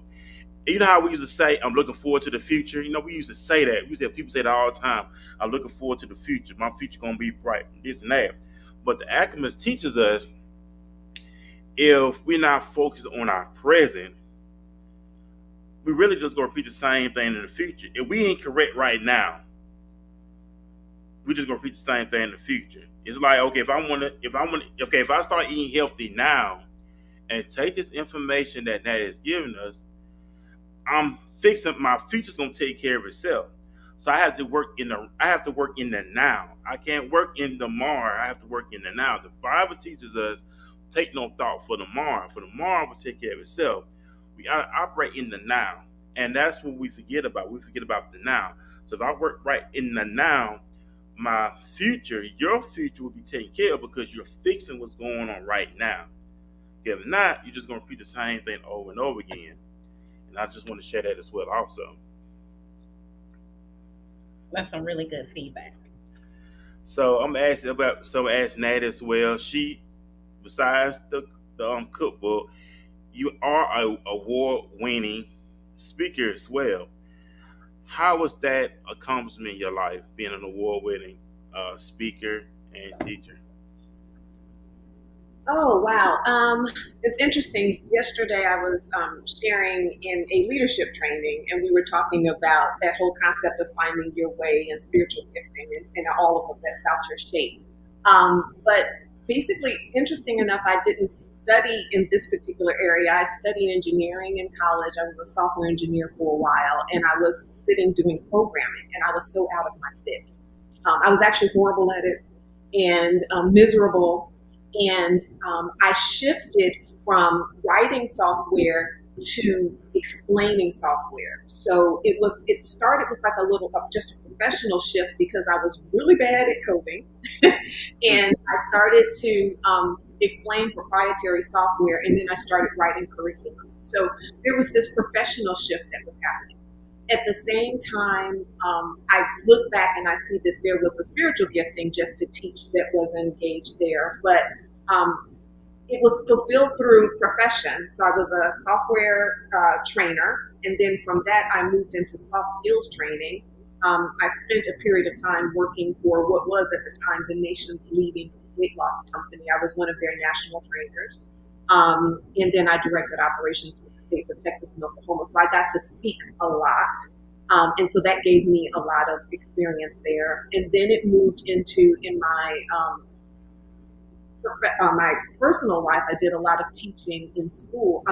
You know how we used to say, I'm looking forward to the future? We used to say that. We used to have people say that all the time. I'm looking forward to the future. My future going to be bright, this and that. But The Alchemist teaches us if we're not focused on our present, we really just going to repeat the same thing in the future. If we ain't correct right now, we're just going to repeat the same thing in the future. It's like, okay, if I start eating healthy now and take this information that is giving us, I'm fixing my future's gonna take care of itself. So I have to work in the now. I can't work in the tomorrow. I have to work in the now. The Bible teaches us take no thought for tomorrow. For tomorrow will take care of itself. We gotta operate in the now. And that's what we forget about. We forget about the now. So if I work right in the now, your future will be taken care of because you're fixing what's going on right now. If not, you're just gonna repeat the same thing over and over again. And I just want to share that as well also. That's some really good feedback. So I'm asking ask Nat as well. She, besides the cookbook, you are a award winning speaker as well. How was that accomplishment in your life, being an award winning speaker and teacher? Oh, wow. It's interesting. Yesterday, I was sharing in a leadership training, and we were talking about that whole concept of finding your way and spiritual gifting and all of that about your shape. But basically, interesting enough, I didn't study in this particular area. I studied engineering in college. I was a software engineer for a while, and I was sitting doing programming, and I was so out of my fit. I was actually horrible at it and miserable. And I shifted from writing software to explaining software. So it started with like just a professional shift because I was really bad at coding. And I started to explain proprietary software, and then I started writing curriculums. So there was this professional shift that was happening. At the same time, I look back and I see that there was a spiritual gifting just to teach that was engaged there, but it was fulfilled through profession. So I was a software trainer, and then from that I moved into soft skills training. I spent a period of time working for what was at the time the nation's leading weight loss company. I was one of their national trainers. And then I directed operations for the states of Texas and Oklahoma. So I got to speak a lot. And so that gave me a lot of experience there. And then it moved into, in my personal life, I did a lot of teaching in school,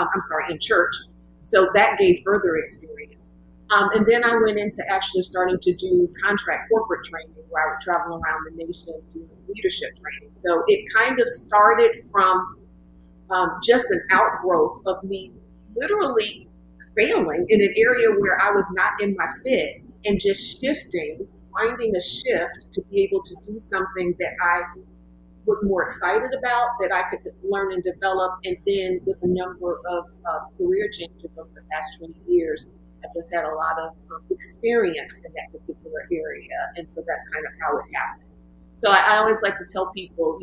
in church. So that gave further experience. And then I went into actually starting to do contract corporate training where I would travel around the nation doing leadership training. So it kind of started from just an outgrowth of me literally failing in an area where I was not in my fit and just finding a shift to be able to do something that I was more excited about, that I could learn and develop. And then with a number of career changes over the past 20 years, I've just had a lot of experience in that particular area. And so that's kind of how it happened. So I always like to tell people,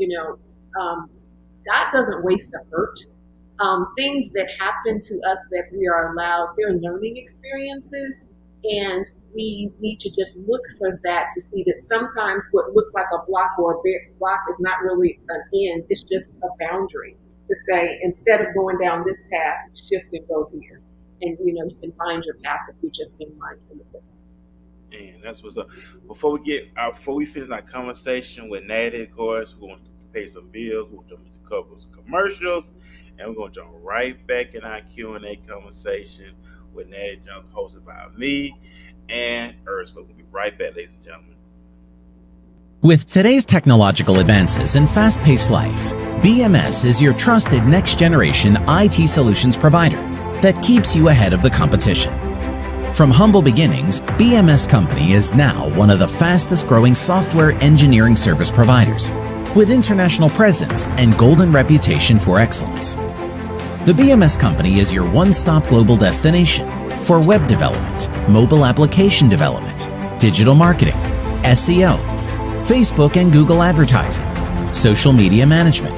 God doesn't waste a hurt. Things that happen to us that we are allowed, they're learning experiences. And we need to just look for that to see that sometimes what looks like a block or a big block is not really an end. It's just a boundary to say, instead of going down this path, shift and go here. And, you can find your path if you just be mindful of it. And that's what's up. Before we finish our conversation with Natty, of course, we're going to pay some bills. We're going to jump into a couple of commercials, and we're going to jump right back in our Q&A conversation with Natty Johnson, hosted by me and Ursula. We'll be right back, ladies and gentlemen. With today's technological advances and fast-paced life, BMS is your trusted next-generation IT solutions provider that keeps you ahead of the competition. From humble beginnings, BMS Company is now one of the fastest-growing software engineering service providers, with international presence and golden reputation for excellence. The BMS Company is your one-stop global destination for web development, mobile application development, digital marketing, SEO, Facebook and Google advertising, social media management,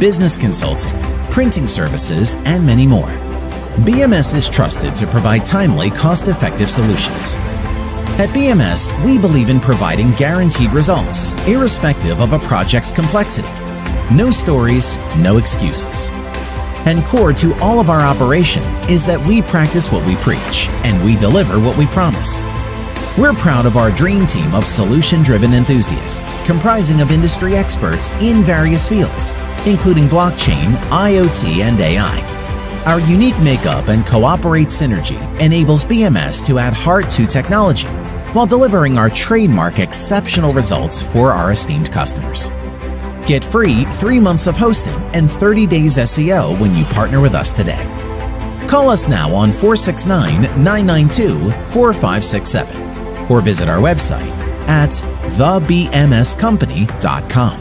business consulting, printing services, and many more. BMS is trusted to provide timely, cost-effective solutions. At BMS, we believe in providing guaranteed results, irrespective of a project's complexity. No stories, no excuses. And core to all of our operation is that we practice what we preach, and we deliver what we promise. We're proud of our dream team of solution-driven enthusiasts, comprising of industry experts in various fields, including blockchain, IoT, and AI. Our unique makeup and cooperate synergy enables BMS to add heart to technology while delivering our trademark exceptional results for our esteemed customers. Get free 3 months of hosting and 30 days SEO when you partner with us today. Call us now on 469-992-4567 or visit our website at thebmscompany.com.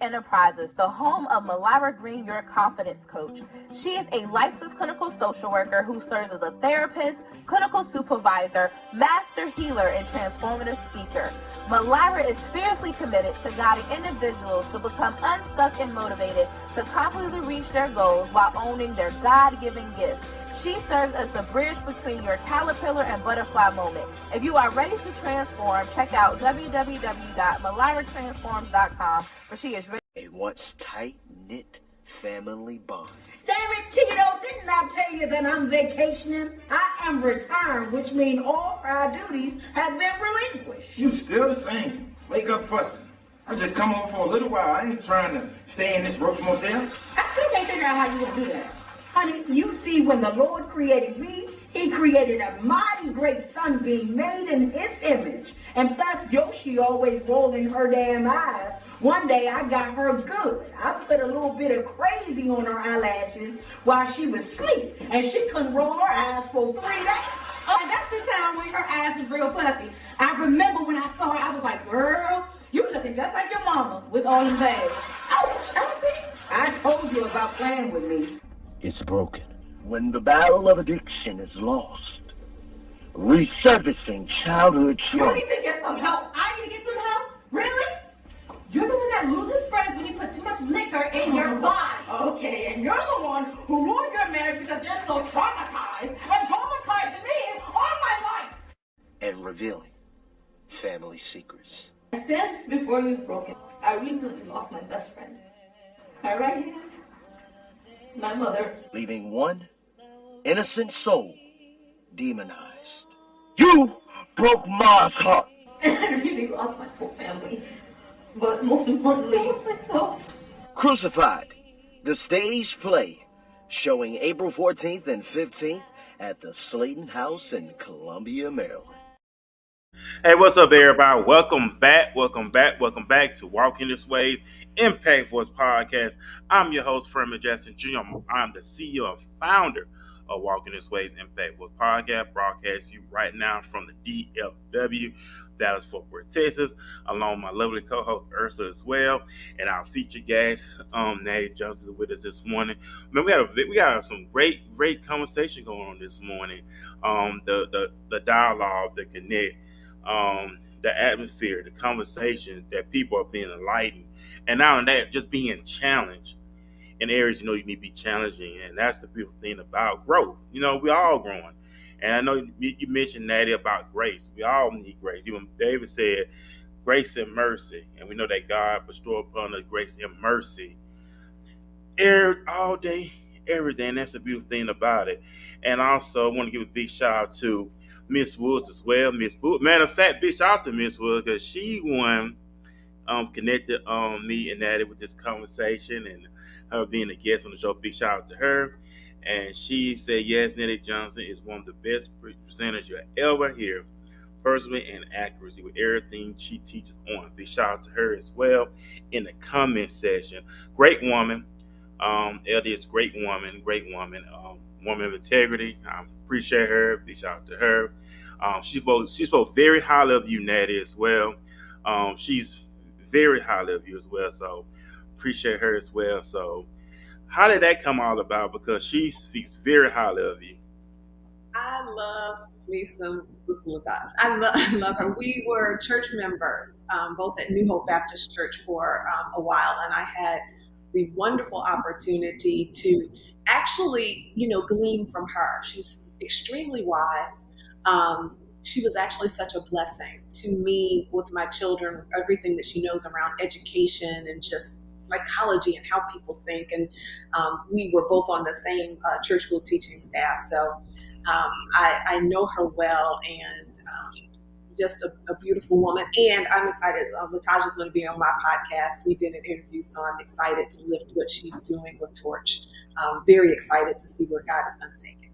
Enterprises, the home of Malara Green, your confidence coach. She is a licensed clinical social worker who serves as a therapist, clinical supervisor, master healer, and transformative speaker. Malara is fiercely committed to guiding individuals to become unstuck and motivated to confidently reach their goals while owning their God-given gifts. She serves as the bridge between your caterpillar and butterfly moment. If you are ready to transform, check out www.malaratransforms.com, where she is ready. A once tight-knit family bond. Damn it, Tito, didn't I tell you that I'm vacationing? I am retired, which means all prior duties have been relinquished. You still the same. Wake up fussing. I just come home for a little while. I ain't trying to stay in this Roach Motel. I still can't figure out how you would do that. Honey, you see, when the Lord created me, he created a mighty great sunbeam made in his image. And plus, Yoshi always rolling her damn eyes. One day I got her good. I put a little bit of crazy on her eyelashes while she was asleep, and she couldn't roll her eyes for 3 days. Oh, and that's the time when her eyes was real puffy. I remember when I saw her, I was like, girl, you looking just like your mama with all them bags. Ouch, I told you about playing with me. It's broken. When the battle of addiction is lost, resurfacing childhood You trauma. need to get some help. I need to get some help? Really? You're the one that loses friends when you put too much liquor in your body. Okay, and you're the one who ruined your marriage because you're so traumatized and traumatizing me all my life. And revealing family secrets. I said before you broke it, I recently lost my best friend. My right hand, my mother. Leaving one innocent soul demonized. You broke Ma's heart. And I really lost my whole family. But most importantly, myself. Crucified, the stage play, showing April 14th and 15th at the Slayton House in Columbia, Maryland. Hey, what's up, everybody? Welcome back to Walking This Way's Impact Voice Podcast. I'm your host, Nettye Johnson She. I'm the CEO and founder of Walking This Way's Impact Voice Podcast, broadcast you right now from the DFW, Dallas Fort Worth, Texas, along with my lovely co-host Ursula as well, and our featured guest, Nettye Johnson, with us this morning. Man, we got some great conversation going on this morning. The dialogue, the connect, the atmosphere, the conversation that people are being enlightened, and not only that, just being challenged in areas you need to be challenging, and that's the beautiful thing about growth. We all growing. And I know you mentioned, Natty, about grace. We all need grace. Even David said, grace and mercy. And we know that God bestowed upon us grace and mercy all day, everything. That's a beautiful thing about it. And also, I want to give a big shout out to Miss Woods as well. Miss Woods, matter of fact, big shout out to Miss Woods because she won connected me and Nettye with this conversation and her being a guest on the show. Big shout out to her. And she said, yes, Nettye Johnson is one of the best presenters you'll ever hear, personally and accuracy with everything she teaches on. Big shout out to her as well in the comment section. Great woman. Ellie is great woman, woman of integrity. I appreciate her. Big shout out to her. She spoke very highly of you, Nettye, as well. She's very highly of you as well. So appreciate her as well. So how did that come all about? Because she speaks very highly of you. I love me some Sister Latasha. I love her. We were church members, both at New Hope Baptist Church for a while, and I had the wonderful opportunity to actually, glean from her. She's extremely wise. She was actually such a blessing to me with my children, with everything that she knows around education and just psychology and how people think. And we were both on the same church school teaching staff. So I know her well, and just a beautiful woman. And I'm excited. Latasha's going to be on my podcast. We did an interview, so I'm excited to lift what she's doing with Torch. Very excited to see where God is going to take it.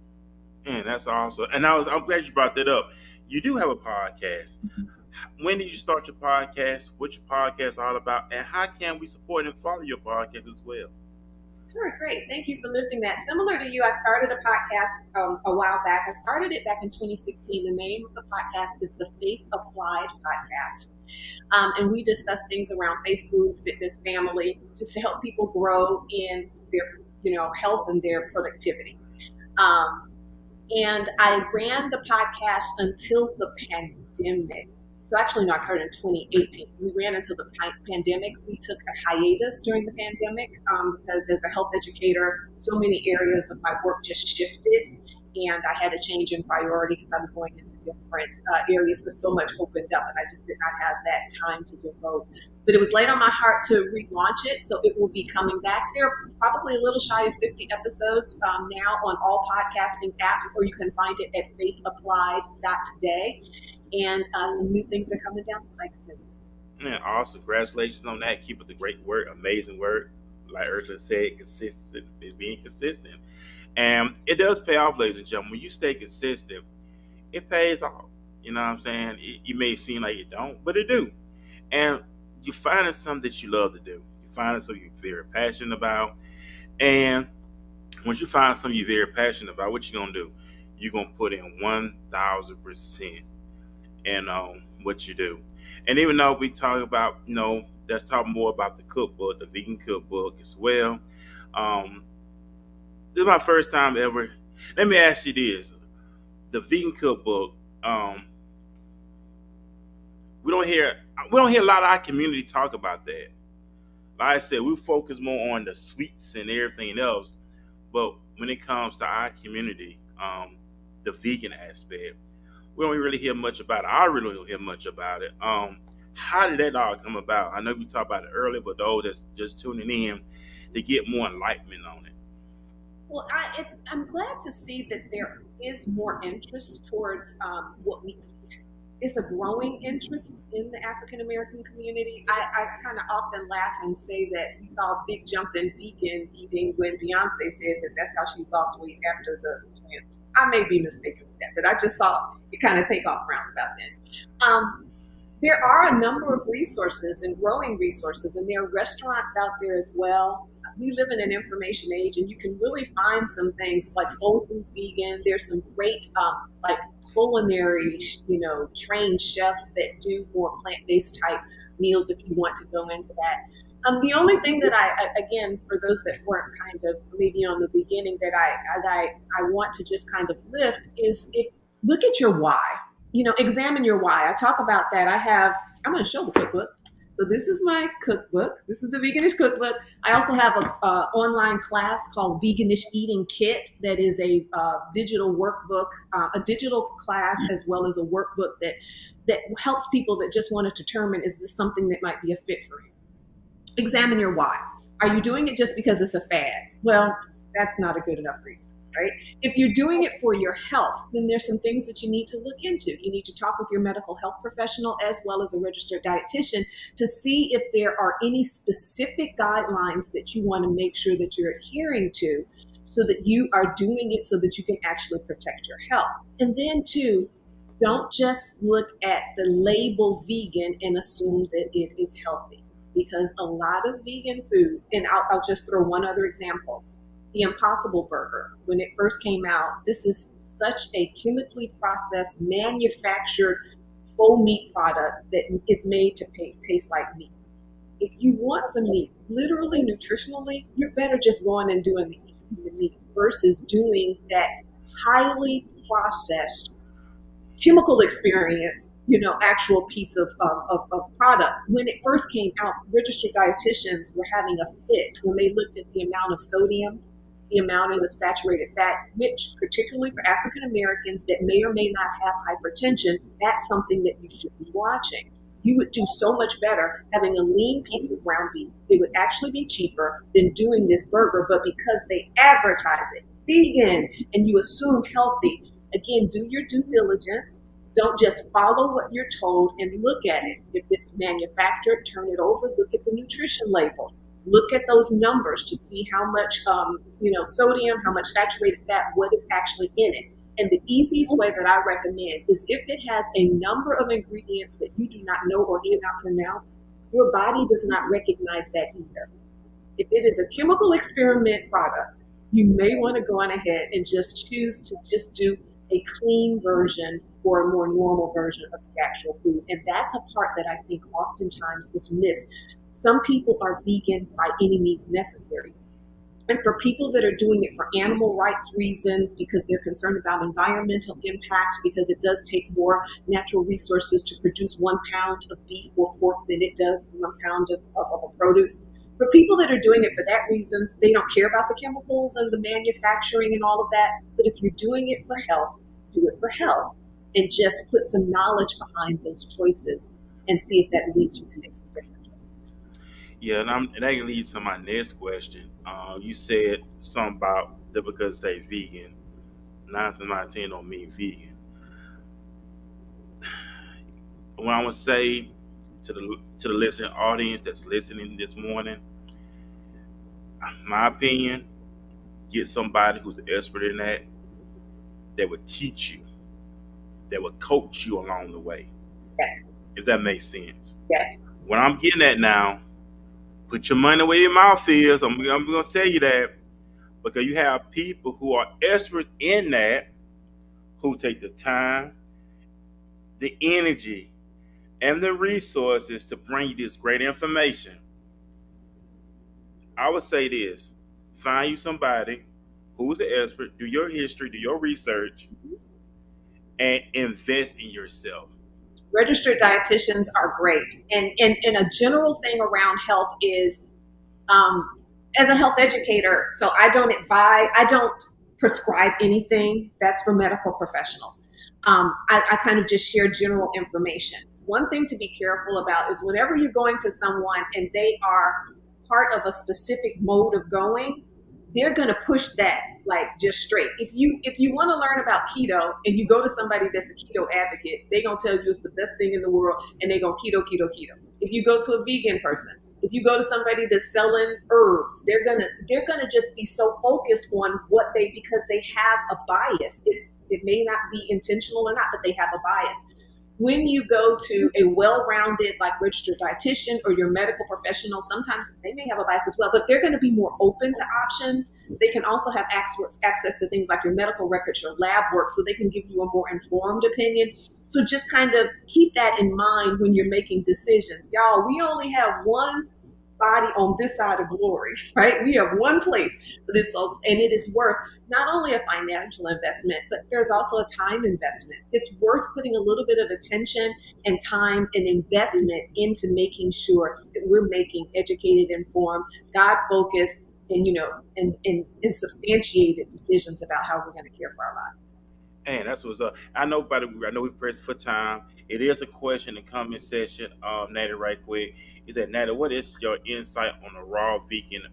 Man, that's awesome. And I'm glad you brought that up. You do have a podcast. When did you start your podcast? What's your podcast all about? And how can we support and follow your podcast as well? Sure, great. Thank you for lifting that. Similar to you, I started a podcast a while back. I started it back in 2016. The name of the podcast is the Faith Applied Podcast. And we discuss things around faith, food, fitness, family, just to help people grow in their health and their productivity. And I ran the podcast until the pandemic. So actually, no, I started in 2018. We ran until the pandemic. We took a hiatus during the pandemic because as a health educator, so many areas of my work just shifted, and I had a change in priority because I was going into different areas because so much opened up, and I just did not have that time to devote. But it was laid on my heart to relaunch it, so it will be coming back. There are probably a little shy of 50 episodes now on all podcasting apps, or you can find it at faithapplied.today. And some new things are coming down the pike soon. Yeah, awesome. Congratulations on that. Keep up the great work. Amazing work. Like Ursula said, consistent is being consistent. And it does pay off, ladies and gentlemen. When you stay consistent, it pays off. You know what I'm saying? You may seem like it don't, but it do. And you find something that you love to do. You find something you're very passionate about. And once you find something you're very passionate about, what you going to do? You're going to put in 1,000%. And what you do. And even though we talk about, let's talk more about the cookbook, the vegan cookbook as well. This is my first time ever. Let me ask you this. The vegan cookbook, we don't hear a lot of our community talk about that. Like I said, we focus more on the sweets and everything else. But when it comes to our community, the vegan aspect, we don't really hear much about it. I really don't hear much about it. How did that all come about? I know we talked about it earlier, but those that's just tuning in to get more enlightenment on it. Well, I'm glad to see that there is more interest towards what we eat. It's a growing interest in the African American community. I kind of often laugh and say that we saw a big jump in vegan eating when Beyonce said that that's how she lost weight after the twins. I may be mistaken with that, but I just saw it kind of take off around about then. There are a number of resources and growing resources, and there are restaurants out there as well. We live in an information age, and you can really find some things like soul food vegan. There's some great like culinary, trained chefs that do more plant-based type meals if you want to go into that. The only thing that again, for those that weren't kind of maybe on the beginning, that I want to just kind of lift is look at your why. Examine your why. I talk about that. I'm going to show the cookbook. So this is my cookbook. This is the Veganish Cookbook. I also have an online class called Veganish Eating Kit that is a digital workbook, a digital class, as well as a workbook that helps people that just want to determine, is this something that might be a fit for you? Examine your why. Are you doing it just because it's a fad? Well, That's not a good enough reason, right? If you're doing it for your health, then there's some things that you need to look into. You need to talk with your medical health professional as well as a registered dietitian to see if there are any specific guidelines that you want to make sure that you're adhering to so that you are doing it so that you can actually protect your health. And then, too, don't just look at the label vegan and assume that it is healthy, because a lot of vegan food, and I'll just throw one other example, the Impossible Burger. When it first came out, this is such a chemically processed, manufactured faux meat product that is made to taste like meat. If you want some meat, literally nutritionally, you're better just going and doing the meat versus doing that highly processed chemical experience, actual piece of product. When it first came out, registered dietitians were having a fit when they looked at the amount of sodium, the amount of saturated fat, which particularly for African Americans that may or may not have hypertension, that's something that you should be watching. You would do so much better having a lean piece of ground beef. It would actually be cheaper than doing this burger, but because they advertise it vegan and you assume healthy, again, do your due diligence. Don't just follow what you're told and look at it. If it's manufactured, turn it over, look at the nutrition label. Look at those numbers to see how much sodium, how much saturated fat, what is actually in it. And the easiest way that I recommend is if it has a number of ingredients that you do not know or cannot pronounce, your body does not recognize that either. If it is a chemical experiment product, you may want to go on ahead and just choose to just do a clean version or a more normal version of the actual food. And that's a part that I think oftentimes is missed. Some people are vegan by any means necessary. And for people that are doing it for animal rights reasons, because they're concerned about environmental impact, because it does take more natural resources to produce 1 pound of beef or pork than it does 1 pound of a produce. For people that are doing it for that reasons, they don't care about the chemicals and the manufacturing and all of that. But if you're doing it for health, do it for health and just put some knowledge behind those choices and see if that leads you to make some different choices. Yeah, and that leads to my next question. You said something about that because they vegan. 9 to 19 don't mean vegan. What I would say to the listening audience that's listening this morning, my opinion, get somebody who's an expert in that would teach you, that would coach you along the way. Yes. If that makes sense. Yes. What I'm getting at now, put your money where your mouth is. I'm going to tell you that because you have people who are experts in that who take the time, the energy, and the resources to bring you this great information. I would say this: find you somebody who's an expert, do your history, do your research, and invest in yourself. Registered dietitians are great. And a general thing around health is, as a health educator, so I don't prescribe anything. That's for medical professionals. I kind of just share general information. One thing to be careful about is whenever you're going to someone and they are part of a specific mode of going, they're going to push that like just straight. If you want to learn about keto and you go to somebody that's a keto advocate, they're going to tell you it's the best thing in the world and they're going keto, keto, keto. If you go to a vegan person, if you go to somebody that's selling herbs, they're gonna just be so focused on because they have a bias. It may not be intentional or not, but they have a bias. When you go to a well-rounded, like registered dietitian or your medical professional, sometimes they may have a bias as well, but they're going to be more open to options. They can also have access to things like your medical records, your lab work, so they can give you a more informed opinion. So just kind of keep that in mind when you're making decisions. Y'all, we only have one body on this side of glory, right? We have one place for this soul, and it is worth not only a financial investment, but there's also a time investment. It's worth putting a little bit of attention and time and investment into making sure that we're making educated, informed, God-focused, and substantiated decisions about how we're going to care for our lives. And that's what's up. I know we pressed for time. It is a question and comment session, Nettye, right quick. Is that Nettye, what is your insight on the raw vegan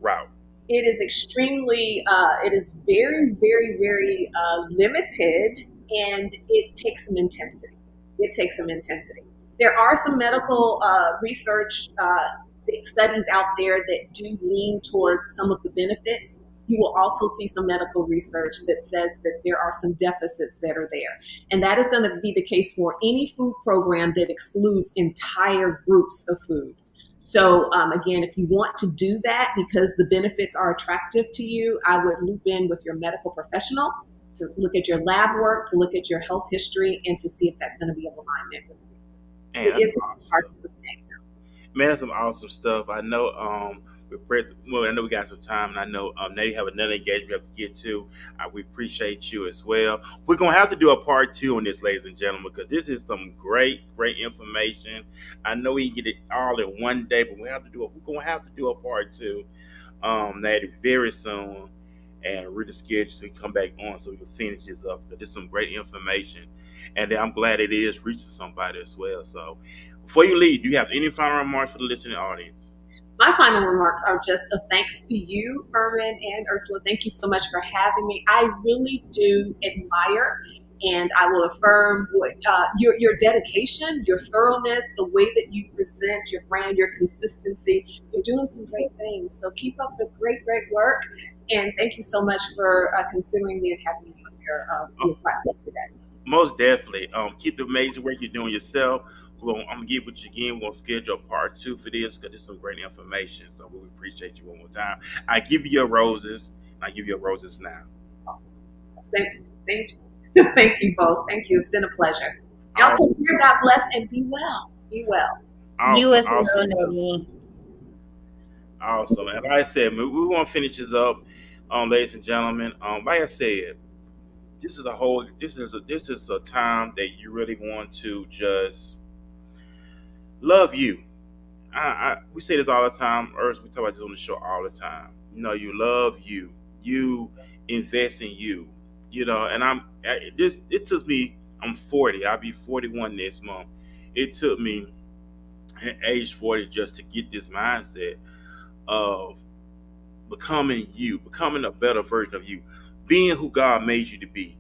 route? It is extremely, it is very, very, very limited, and it takes some intensity. It takes some intensity. There are some medical research studies out there that do lean towards some of the benefits. You will also see some medical research that says that there are some deficits that are there. And that is going to be the case for any food program that excludes entire groups of food. So again, if you want to do that because the benefits are attractive to you, I would loop in with your medical professional to look at your lab work, to look at your health history, and to see if that's going to be in alignment with you. Man, It that's is awesome. hard to sustain. Man, that's some awesome stuff. I know I know we got some time, and I know Nettye have another engagement we have to get to. We appreciate you as well. We're gonna have to do a part two on this, ladies and gentlemen, because this is some great information. I know we can get it all in one day, but we're gonna have to do a part two, Nettye, very soon, and really schedule so we can come back on so we can finish this up. Because there's some great information, and I'm glad it is reaching somebody as well. So before you leave, do you have any final remarks for the listening audience? My final remarks are just a thanks to you, Furman and Ursula. Thank you so much for having me. I really do admire, and I will affirm what, your dedication, your thoroughness, the way that you present your brand, your consistency. You're doing some great things. So keep up the great work. And thank you so much for considering me and having me on your platform today. Most definitely. Keep the amazing work you're doing yourself. I'm gonna get with you again. We're gonna schedule a part two for this because there's some great information. So we appreciate you one more time. I give you your roses. I give you your roses now. Thank you both. Thank you. It's been a pleasure. Y'all take care. God bless and be well. Be well. Awesome, You as awesome, well, Nettye. awesome. And like I said, we want to finish this up, ladies and gentlemen. Like I said, this is a time that you really want to just love you. We say this all the time. Urs, we talk about this on the show all the time. You love you. You invest in you. And it took me. I'm 40. I'll be 41 this month. It took me at age 40 just to get this mindset of becoming you, becoming a better version of you, being who God made you to be.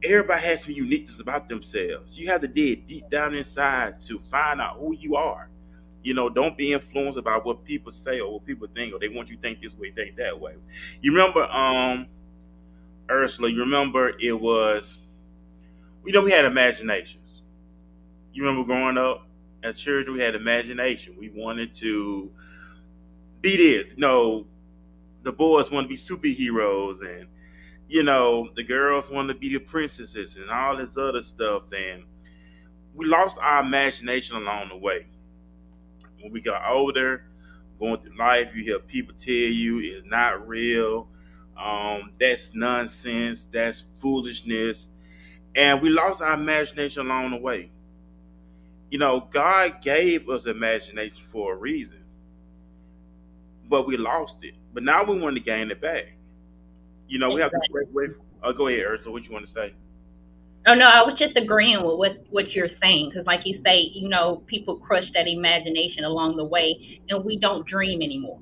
Everybody has some uniqueness about themselves. You have to dig deep down inside to find out who you are. Don't be influenced by what people say or what people think, or they want you to think this way, think that way. You remember, Ursula, you remember it was, we had imaginations. You remember growing up at church, we had imagination. We wanted to be this. The boys want to be superheroes, and, the girls want to be the princesses and all this other stuff. And we lost our imagination along the way. When we got older, going through life, you hear people tell you it's not real. That's nonsense. That's foolishness. And we lost our imagination along the way. God gave us imagination for a reason, but we lost it. But now we want to gain it back. We have to break away. Go ahead, Ursula. What you want to say? Oh no, I was just agreeing with what you're saying because, like you say, people crush that imagination along the way, and we don't dream anymore.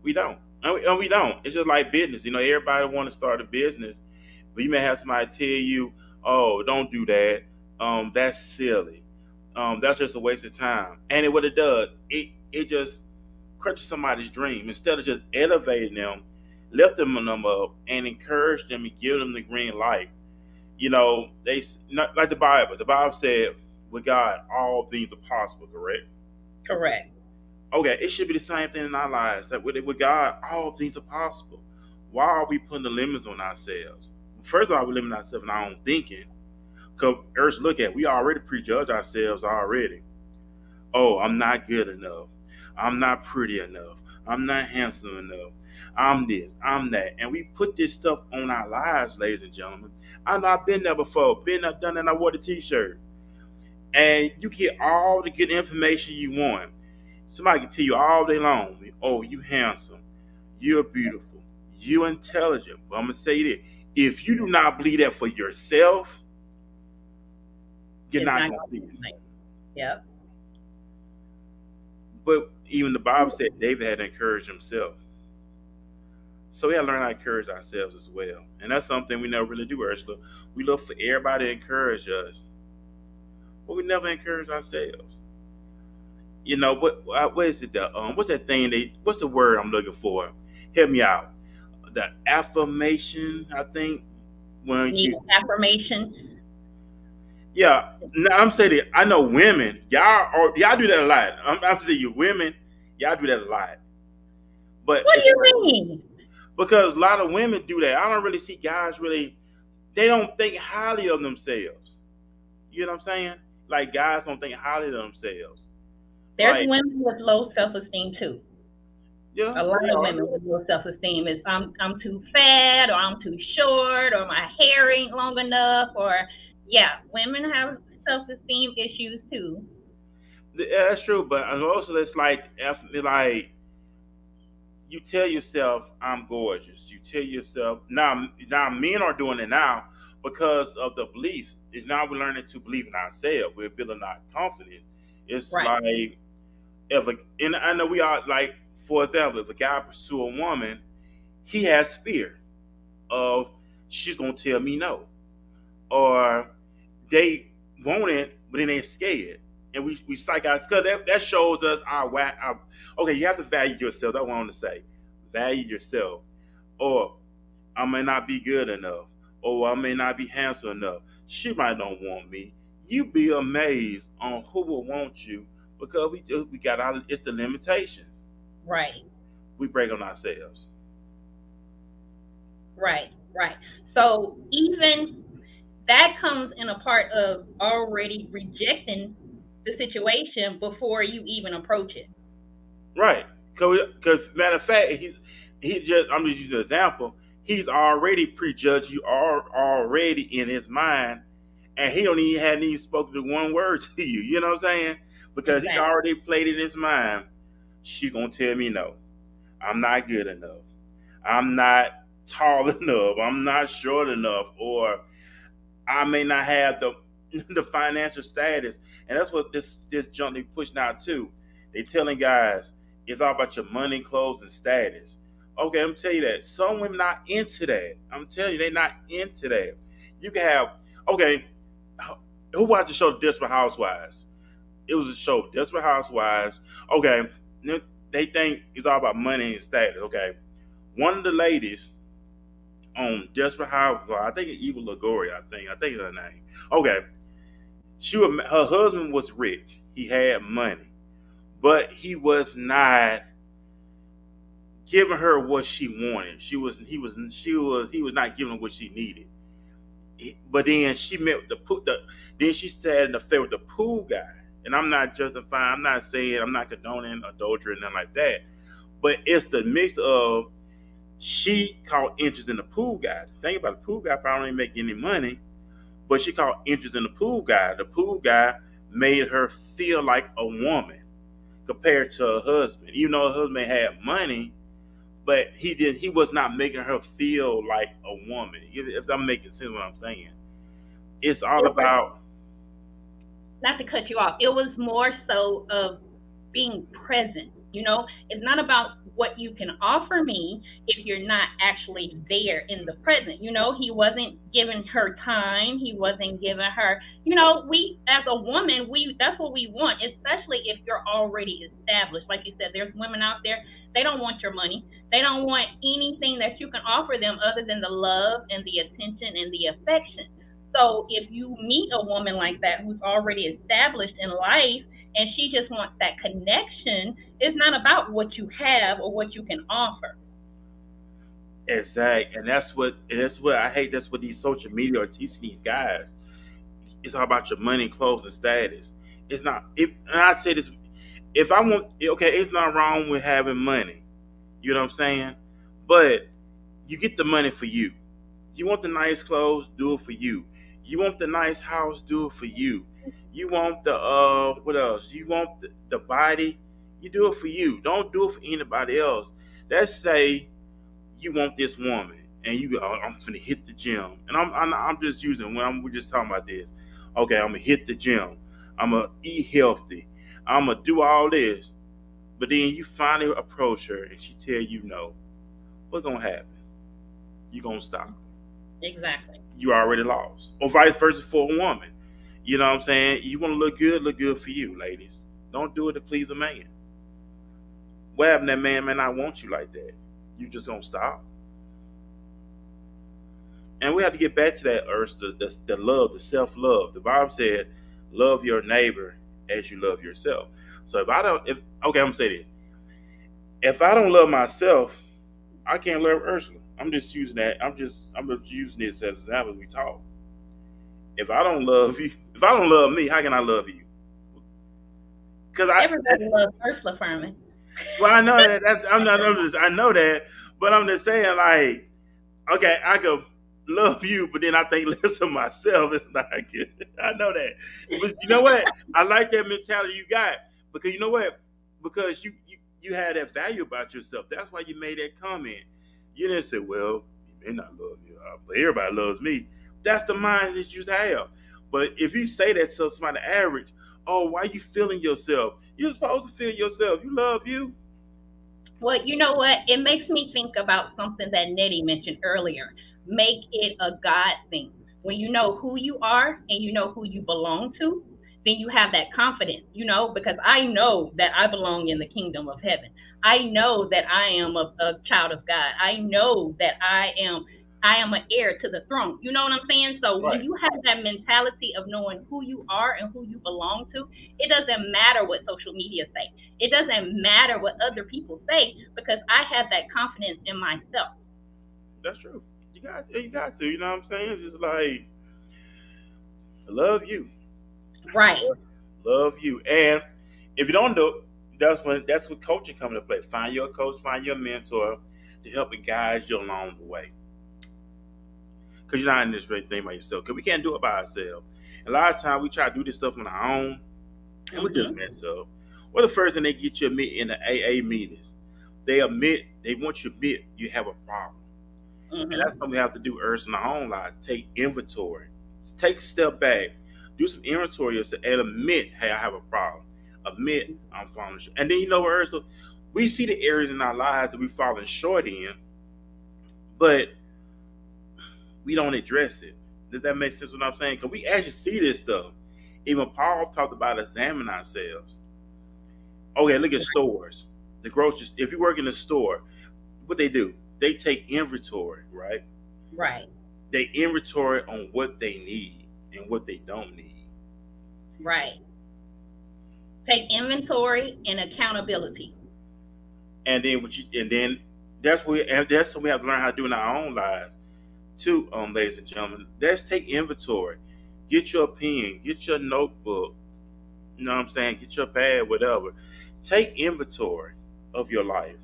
We don't, and we don't. It's just like business. Everybody want to start a business, but you may have somebody tell you, "Oh, don't do that. That's silly. That's just a waste of time." And what it does, it just crushes somebody's dream instead of just elevating them, lifting them up, and encourage them and give them the green light. They not like the Bible. The Bible said, "With God, all things are possible." Correct. Correct. Okay, it should be the same thing in our lives. That with God, all things are possible. Why are we putting the limits on ourselves? First of all, we limit ourselves in our own thinking. Because look at, we already prejudge ourselves already. Oh, I'm not good enough. I'm not pretty enough. I'm not handsome enough. I'm this, I'm that. And we put this stuff on our lives, ladies and gentlemen. I know I've been there before. Been there, done that, and I wore the t-shirt. And you get all the good information you want. Somebody can tell you all day long, "Oh, you handsome. You're beautiful. You're intelligent." But I'm going to say this. If you do not believe that for yourself, you're not going to see it. Yep. But even the Bible said David had to encourage himself. So we gotta learn how to encourage ourselves as well. And that's something we never really do, Ursula. We look for everybody to encourage us, but we never encourage ourselves. What is it? What's that thing? What's the word I'm looking for? Help me out. The affirmation, I think. When Need you, affirmation. yeah. No, I'm saying that I know women. Y'all do that a lot. I'm saying you women, y'all do that a lot. But What do it's you mean? because a lot of women do that. I don't really see guys really. They don't think highly of themselves. You know what I'm saying? Like guys don't think highly of themselves. There's Like, women with low self-esteem too. yeah, A lot they of are. women with low self-esteem is I'm too fat, or I'm too short, or my hair ain't long enough, or yeah, women have self-esteem issues too. Yeah, that's true. But also, it's like you tell yourself, "I'm gorgeous." You tell yourself now. Men are doing it now because of the beliefs. Is now we're learning to believe in ourselves. We're building our confidence. It's Right, like and I know we are like, for example, if a guy pursue a woman, he has fear of she's gonna tell me no, or they want it, but then they're scared. And we psych out because that shows us our okay, you have to value yourself. That's what I want to say. Value yourself. Or I may not be good enough. Or I may not be handsome enough. She might not want me. You be amazed on who will want you because we got it's the limitations. right, We break on ourselves. right. So even that comes in a part of already rejecting the situation before you even approach it. Right. Because matter of fact, he just I'm just using an example. He's already prejudged you already in his mind, and he don't even hadn't even spoken the one word to you. You know what I'm saying? Because he Exactly. already played in his mind. She's gonna tell me no. I'm not good enough. I'm not tall enough. I'm not short enough, or I may not have the the financial status, and that's what this junk they pushing out too. They telling guys it's all about your money, clothes, and status. Okay, I'm telling you that some women not into that. I'm telling you, they're not into that. You can have okay. Who watched the show Desperate Housewives? It was a show Desperate Housewives. Okay, they think it's all about money and status. Okay, one of the ladies on Desperate Housewives, I think it's Eva Longoria. I think is her name. Okay, her husband was rich. He had money, but he was not giving her what she wanted. He was not giving her what she needed. But then she met with then she sat in the affair with the pool guy. And I'm not justifying. I'm not saying I'm not condoning adultery and nothing like that. But it's the mix of she caught interest in the pool guy. The thing about the pool guy probably ain't making any money, but she caught interest in the pool guy. The pool guy made her feel like a woman compared to her husband. Even though her husband had money, but he was not making her feel like a woman. If I'm making sense what I'm saying. It's all It was, about not to cut you off, it was more so of being present. It's not about what you can offer me if you're not actually there in the present. He wasn't giving her time. He wasn't giving her, we as a woman, that's what we want, especially if you're already established. Like you said, there's women out there, they don't want your money. They don't want anything that you can offer them other than the love and the attention and the affection. So if you meet a woman like that who's already established in life and she just wants that connection, it's not about what you have or what you can offer. exact, and that's what I hate. That's what these social media are teaching these guys. It's all about your money, clothes, and status. It's not. And I'd say this: if I want, okay, it's not wrong with having money. You know what I'm saying? But you get the money for you. You want the nice clothes, do it for you. You want the nice house, do it for you. You want the what else? You want the body, you do it for you. Don't do it for anybody else. Let's say you want this woman and you go, "Oh, I'm finna hit the gym," and I'm just using we're just talking about this. Okay, I'm gonna hit the gym. I'm gonna eat healthy. I'm gonna do all this, but then you finally approach her and she tell you no. what's gonna happen? You're gonna stop. Exactly. You already lost. Or vice versa for a woman. You know what I'm saying? You want to look good for you, ladies. Don't do it to please a man. What happened? That man may not want you like that. You just gonna stop. And we have to get back to that urge, the love, the self love. The Bible said, "Love your neighbor as you love yourself." So if I don't, if okay, I'm gonna say this: if I don't love myself, I can't love Ursula. I'm just using that. I'm just using this as an example. We talk. If I don't love you, if I don't love me, how can I love you? Because Everybody loves Ursula Furman. well, I know that. I know that, but I'm just saying, like, okay, I could love you, but then I think less of myself. It's not good. I know that, but you know what? I like that mentality you got because you know what? Because you had that value about yourself. That's why you made that comment. You didn't say, "Well, you may not love me, but everybody loves me." That's the mind that you have. But if you say that to somebody average, oh, why you feeling yourself? You're supposed to feel yourself. You love you. Well, you know what? It makes me think about something that Nettye mentioned earlier. Make it a God thing. When you know who you are and you know who you belong to, then you have that confidence, because I know that I belong in the kingdom of heaven. I know that I am a child of God. I know that I am an heir to the throne. You know what I'm saying? So when Right. you have that mentality of knowing who you are and who you belong to, it doesn't matter what social media say. It doesn't matter what other people say because I have that confidence in myself. That's true. You got to. You know what I'm saying? Just like love you, Right. love you. And if you don't do it, that's when coaching come into play. Find your coach, find your mentor to help and guide you along the way. Because you're not in this great thing by yourself. Because we can't do it by ourselves. And a lot of times we try to do this stuff on our own, and we just Mhm. mess up. Well, the first thing they get you admit in the AA meetings, they want you to admit you have a problem. And that's Mhm. something we have to do first in our own life. Take inventory. Take a step back. Do some inventory and admit, hey, I have a problem. Admit I'm falling short. And then you know what, Ursula? We see the areas in our lives that we're falling short in, but we don't address it. Does that make sense what I'm saying? Because we actually see this stuff. Even Paul talked about examining ourselves. Okay, look at stores. The groceries. If you work in a store, what they do, they take inventory, right? Right. They inventory on what they need and what they don't need. Right. Take inventory and accountability. And then that's what we have to learn how to do in our own lives too, ladies and gentlemen. Let's take inventory. Get your pen, get your notebook, you know what I'm saying? Get your pad, whatever. Take inventory of your life.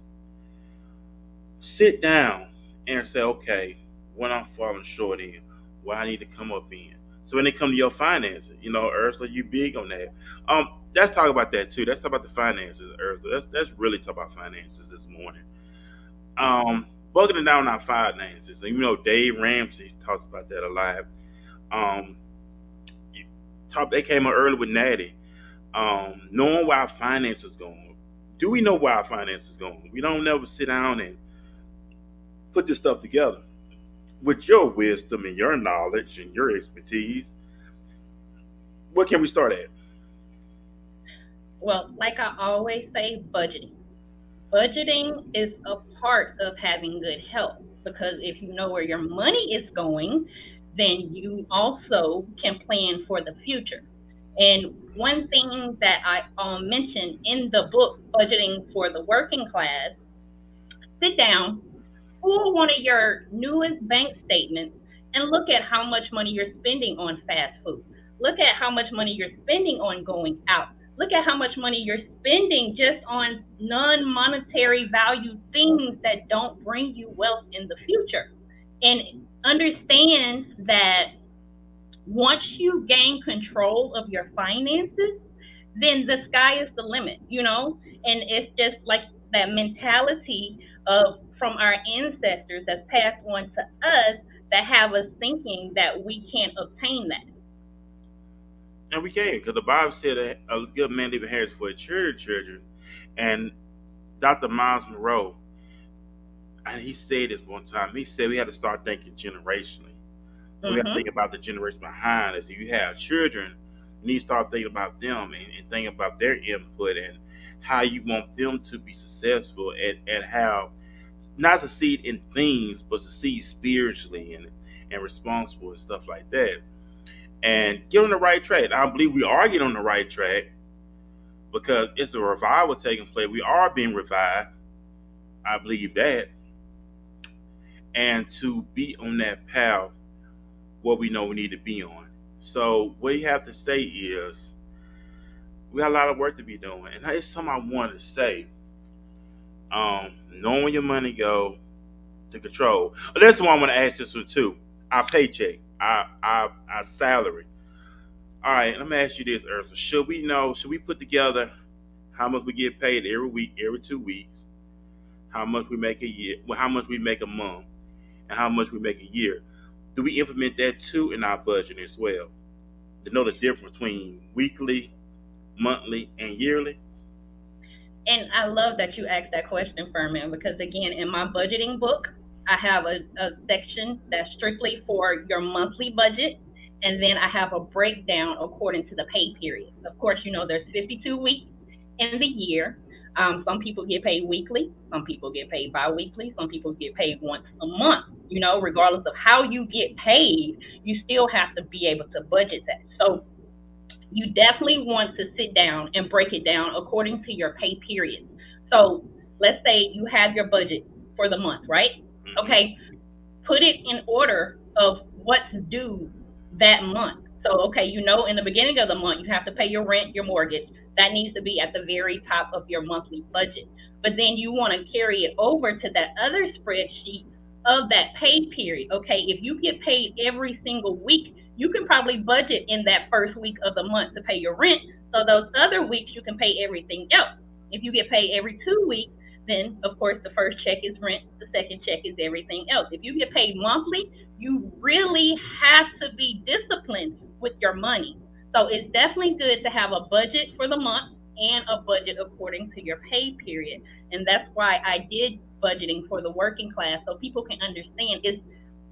Sit down and say, okay, what I'm falling short in, what I need to come up in. So when it comes to your finances, Ursula, you big on that. Let's talk about that too. Let's talk about the finances, Ursula. Let's really talk about finances this morning. Bugging down our finances. And Dave Ramsey talks about that a lot. Um, they came up early with Nettye. Knowing where our finances going. Do we know where our finances going? We don't never sit down and put this stuff together. With your wisdom and your knowledge and your expertise, where can we start at? Well, like I always say, budgeting. Budgeting is a part of having good health because if you know where your money is going, then you also can plan for the future. And one thing that I mentioned in the book, Budgeting for the Working Class, sit down, pull one of your newest bank statements, and look at how much money you're spending on fast food. Look at how much money you're spending on going out. Look at how much money you're spending just on non monetary value things that don't bring you wealth in the future. And understand that once you gain control of your finances, then the sky is the limit. And it's just like that mentality of from our ancestors that's passed on to us that have us thinking that we can't obtain that. And we can, because the Bible said that a good man leave inheritance for his children. And Dr. Miles Monroe, and he said this one time. He said we had to start thinking generationally. We have to think Mhm. about the generation behind us. If you have children, you need to start thinking about them and thinking about their input and how you want them to be successful and how not succeed in things, but succeed spiritually and responsible and stuff like that. And get on the right track. I believe we are getting on the right track because it's a revival taking place. We are being revived. I believe that. And to be on that path, what we know we need to be on. So what you have to say is we got a lot of work to be doing. And it's something I wanted to say. Knowing where your money go to control. But that's the one I want to ask this one too. Our paycheck, our salary. All right, let me ask you this, Ursula. Should we put together how much we get paid every week, every 2 weeks, how much we make a year, well, how much we make a month, and how much we make a year? Do we implement that too in our budget as well? To know the difference between weekly, monthly, and yearly? And I love that you asked that question, Furman, because again, in my budgeting book, I have a section that's strictly for your monthly budget. And then I have a breakdown according to the pay period. Of course, there's 52 weeks in the year. Some people get paid weekly. Some people get paid bi-weekly. Some people get paid once a month. Regardless of how you get paid, you still have to be able to budget that. So you definitely want to sit down and break it down according to your pay period. So let's say you have your budget for the month, right? Okay, put it in order of what's due that month. So, okay, in the beginning of the month, you have to pay your rent, your mortgage. That needs to be at the very top of your monthly budget. But then you want to carry it over to that other spreadsheet of that pay period. Okay, if you get paid every single week, you can probably budget in that first week of the month to pay your rent. So those other weeks, you can pay everything else. If you get paid every 2 weeks, then of course the first check is rent, the second check is everything else. If you get paid monthly, you really have to be disciplined with your money. So it's definitely good to have a budget for the month and a budget according to your pay period. And that's why I did budgeting for the working class so people can understand it's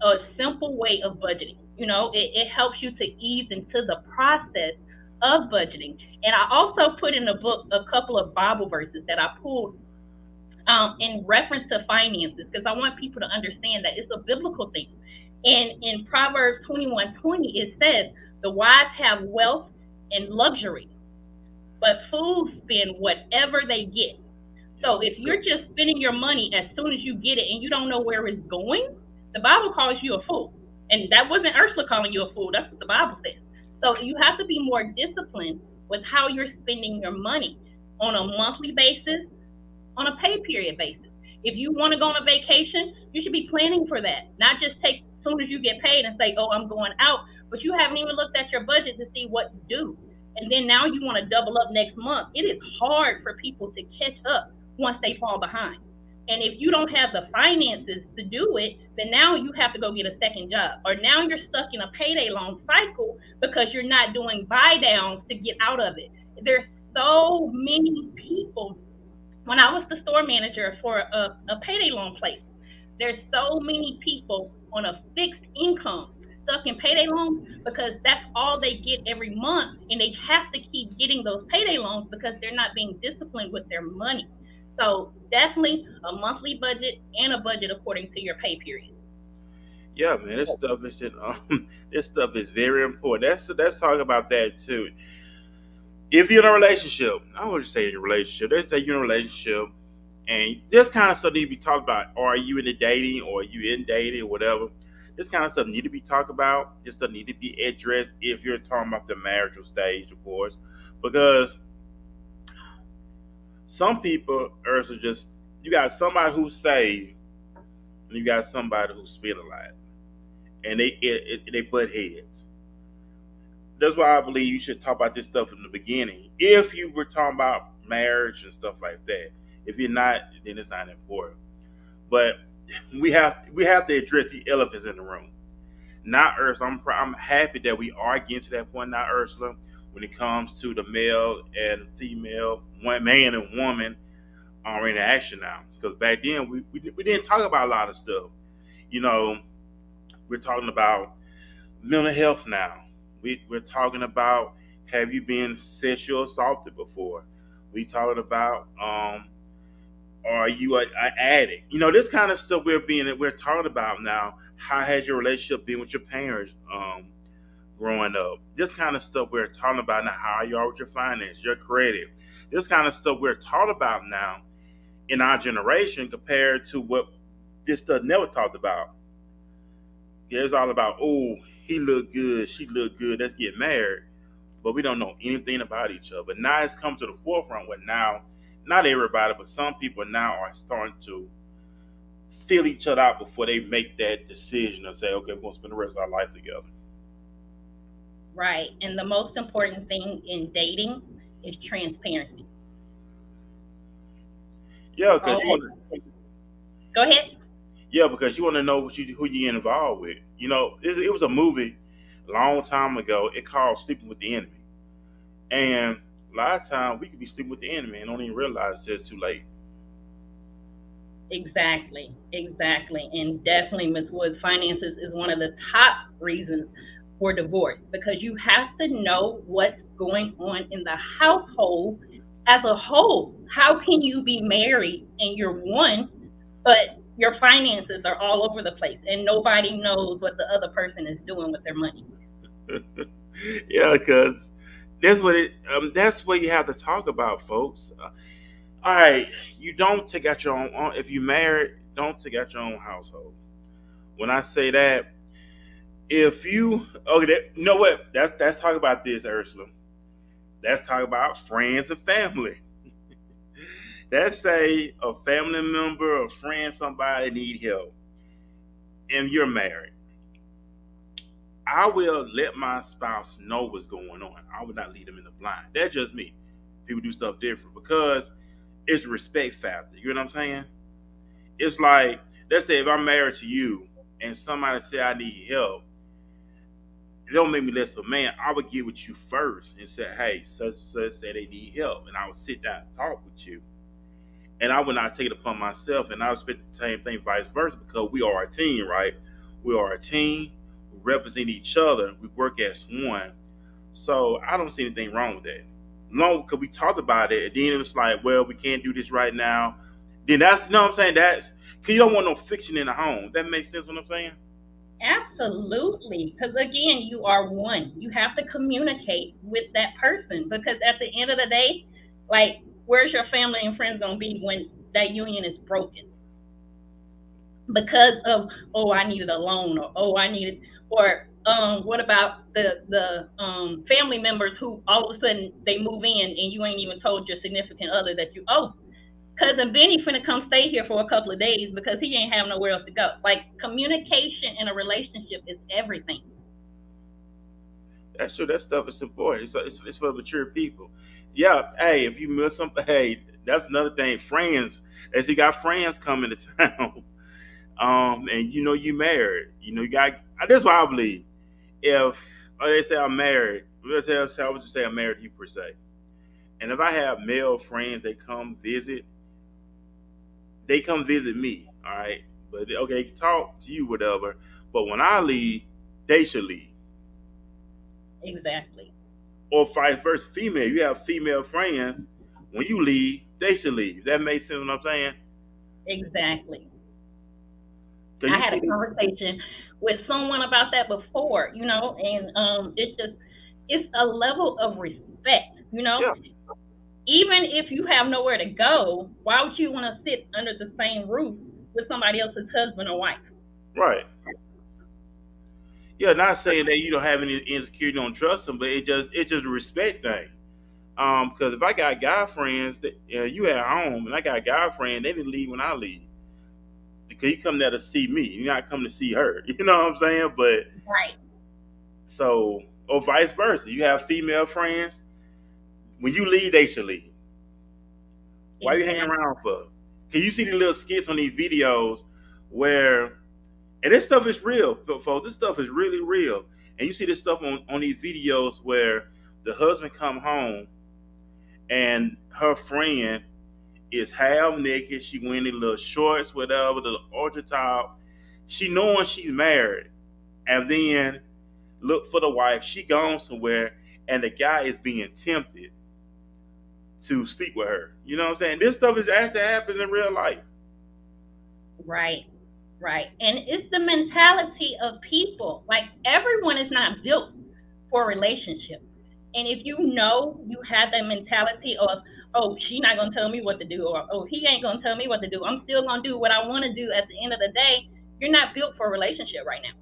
a simple way of budgeting. It helps you to ease into the process of budgeting. And I also put in the book a couple of Bible verses that I pulled in reference to finances, because I want people to understand that it's a biblical thing. And in Proverbs 21:20, it says, the wise have wealth and luxury, but fools spend whatever they get. So if you're just spending your money as soon as you get it and you don't know where it's going, the Bible calls you a fool. And that wasn't Ursula calling you a fool. That's what the Bible says. So you have to be more disciplined with how you're spending your money on a monthly basis, on a pay period basis. If you want to go on a vacation, you should be planning for that. Not just take as soon as you get paid and say, oh, I'm going out, but you haven't even looked at your budget to see what to do. And then now you want to double up next month. It is hard for people to catch up once they fall behind. And if you don't have the finances to do it, then now you have to go get a second job. Or now you're stuck in a payday loan cycle because you're not doing buy downs to get out of it. There's so many people. When I was the store manager for a payday loan place, there's so many people on a fixed income stuck in payday loans because that's all they get every month, and they have to keep getting those payday loans because they're not being disciplined with their money. So definitely a monthly budget and a budget according to your pay period. Yeah, man, this stuff is very important. Let's talk about that too. If you're in a relationship, I would say in a relationship. Let's say you're in a relationship, and this kind of stuff need to be talked about. Are you in the dating, or are you in dating, or whatever? This kind of stuff need to be talked about. This stuff need to be addressed if you're talking about the marital stage, of course, because some people are just, you got somebody who's saved, and you got somebody who's spent a lot, and they butt heads. That's why I believe you should talk about this stuff in the beginning. If you were talking about marriage and stuff like that, if you're not, then it's not important. But we have to address the elephants in the room. Not Ursula. I'm happy that we are getting to that point now, Ursula, when it comes to the male and female, one man and woman are in action now. because back then we didn't talk about a lot of stuff. You know, we're talking about mental health now. We're talking about, have you been sexually assaulted before? We talking about are you an addict? You know, this kind of stuff we're talking about now. How has your relationship been with your parents growing up? This kind of stuff we're talking about now. How you are with your finance, your credit. This kind of stuff we're talking about now in our generation compared to what this stuff never talked about. Yeah, it's all about, oh, he look good, she look good, let's get married. But we don't know anything about each other. But now it's come to the forefront where now, not everybody, but some people now are starting to feel each other out before they make that decision and say, okay, we're going to spend the rest of our life together. Right. And the most important thing in dating is transparency. Yeah, because you want to. Go ahead. Yeah, because you want to know who you get involved with. You know, it was a movie a long time ago. It called Sleeping with the Enemy. And a lot of times we could be sleeping with the enemy and don't even realize it's too late. Exactly. And definitely, Ms. Woods, finances is one of the top reasons for divorce, because you have to know what's going on in the household as a whole. How can you be married and you're one, but your finances are all over the place and nobody knows what the other person is doing with their money? Yeah, because that's what you have to talk about, folks. All right, you don't take out your own. If you married, don't take out your own household. When I say that, if you you know what? Let's talk about this, Ursula. Let's talk about friends and family. Let's say a family member, a friend, somebody need help, and you're married. I will let my spouse know what's going on. I would not lead them in the blind. That's just me. People do stuff different because it's a respect factor. You know what I'm saying? It's like, let's say if I'm married to you and somebody say I need help, it don't make me less of a man. I would get with you first and say, hey, such and such say they need help. And I would sit down and talk with you. And I would not take it upon myself. And I would expect the same thing vice versa, because we are a team, right? We are a team. We represent each other. We work as one. So I don't see anything wrong with that. Long because we talked about it, and then it was like, well, we can't do this right now. Then that's, you know what I'm saying? That's because you don't want no fiction in the home. That makes sense what I'm saying? Absolutely. Because again, you are one. You have to communicate with that person, because at the end of the day, like, where's your family and friends going to be when that union is broken? Because of, oh, I needed a loan, or oh, I needed, or what about the family members who all of a sudden they move in and you ain't even told your significant other that you owe? Cousin Benny finna come stay here for a couple of days because he ain't have nowhere else to go. Like, communication in a relationship is everything. That's true. That stuff is important. It's for mature people. Yeah. Hey, if you miss something, hey, that's another thing. Friends, as he got friends coming to town, and you know you married. You know you got. That's what I believe. If they say I'm married, I would just say I'm married to you per se. And if I have male friends that come visit, they come visit me, all right? But okay, talk to you, whatever. But when I leave, they should leave. Exactly. Or vice versa, female. You have female friends. When you leave, they should leave. That makes sense what I'm saying? Exactly. I had a conversation with someone about that before, you know, and it's a level of respect, you know. Yeah. Even if you have nowhere to go, why would you want to sit under the same roof with somebody else's husband or wife? Right. Yeah, not saying that you don't have any insecurity, don't trust them, but it's just a respect thing. Because if I got guy friends that you at home, and I got a guy friend, they didn't leave when I leave, because you come there to see me, you're not coming to see her. You know what I'm saying? But right. So, or vice versa, you have female friends. When you leave, they should leave. Why you hanging around for? Can you see the little skits on these videos where, and this stuff is real, folks. This stuff is really real. And you see this stuff on these videos where the husband come home and her friend is half naked. She wearing the little shorts, whatever, the ultra top. She knowing she's married, and then look for the wife. She gone somewhere, and the guy is being tempted to sleep with her. You know what I'm saying? This stuff is actually happens in real life. Right, right. And it's the mentality of people. Like everyone is not built for a relationship. And if you know you have that mentality of, oh, she not gonna tell me what to do, or oh, he ain't gonna tell me what to do. I'm still gonna do what I want to do. At the end of the day, you're not built for a relationship right now.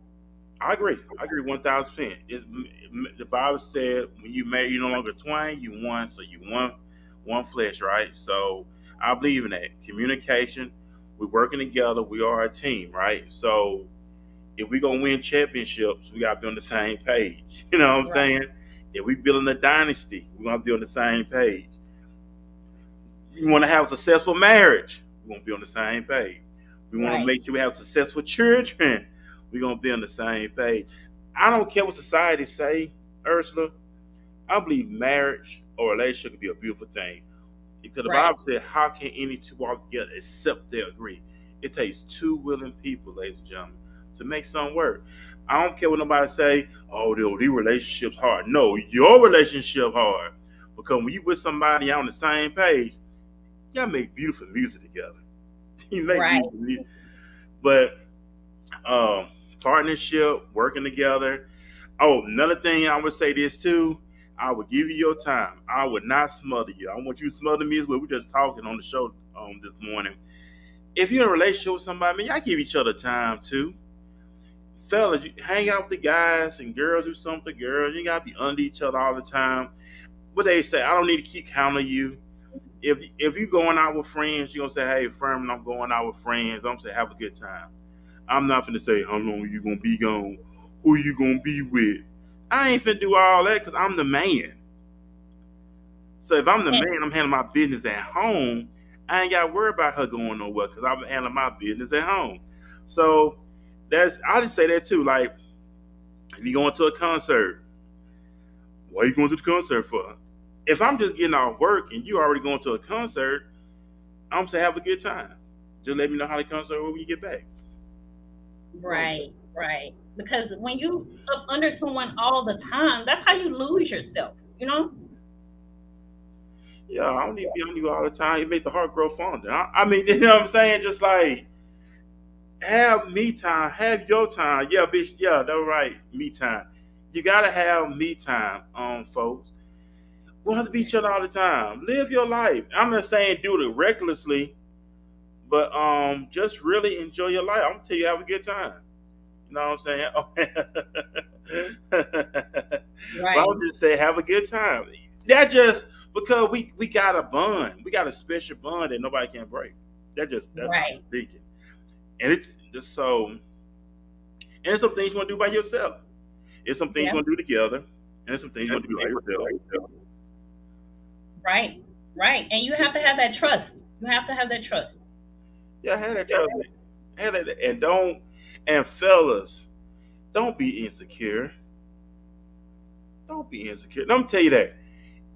I agree. I agree 1,000%. The Bible said when you marry, you no longer twain, you one, so you one flesh, right? So I believe in that communication. We're working together. We are a team, right? So if we gonna win championships, we gotta be on the same page. You know what I'm Right, saying? If we building a dynasty, we're gonna be on the same page. You want to have a successful marriage, we're gonna be on the same page. We want to right, make sure we have successful children, we're gonna be on the same page. I don't care what society say, Ursula. I believe marriage or relationship could be a beautiful thing. Because the right. Bible said, how can any two walk together except they agree? It takes two willing people, ladies and gentlemen, to make something work. I don't care what nobody say, oh, these relationships hard. No, your relationship hard. Because when you with somebody on the same page, y'all make beautiful music together. You make Right. beautiful music. But um, partnership, working together. Oh, another thing I would say this too. I would give you your time. I would not smother you. I want you to smother me as well. We're just talking on the show this morning. If you're in a relationship with somebody, man, y'all give each other time too. Fellas, you hang out with the guys and girls do something with the girls. You gotta be under each other all the time. What they say, I don't need to keep counting you. If you going out with friends, you're gonna say, hey, Furman, I'm going out with friends. I'm gonna say, have a good time. I'm not finna say how long you gonna be gone, who you gonna be with. I ain't finna do all that because I'm the man. So if I'm the And man, I'm handling my business at home. I ain't got to worry about her going nowhere because I'm handling my business at home. So I just say that too. Like if you going to a concert, what are you going to the concert for? If I'm just getting off work and you already going to a concert, I'm saying have a good time. Just let me know how the concert will when you get back. right, right. Because when you up under someone all the time, that's how you lose yourself. You know? Yeah, I don't need to be on you all the time. It makes the heart grow fonder. I mean, you know what I'm saying? Just like have me time, have your time. Yeah, bitch. Yeah, that's right. Me time. You gotta have me time, folks. We don't have to be each other all the time. Live your life. I'm not saying do it recklessly, but just really enjoy your life. I'm gonna tell you have a good time. You know what I'm saying? But Right, I'll just say have a good time. That just because we got a bond. We got a special bond that nobody can break. That's what I'm right. thinking. And it's just so and it's some things you want to do by yourself. It's some things Yeah, you want to do together, and it's some things you want to do by yourself. right, right. And you have to have that trust. You have to have that trust. Yeah, have that trust. Have that, and don't and fellas, don't be insecure. Don't be insecure. Let me tell you that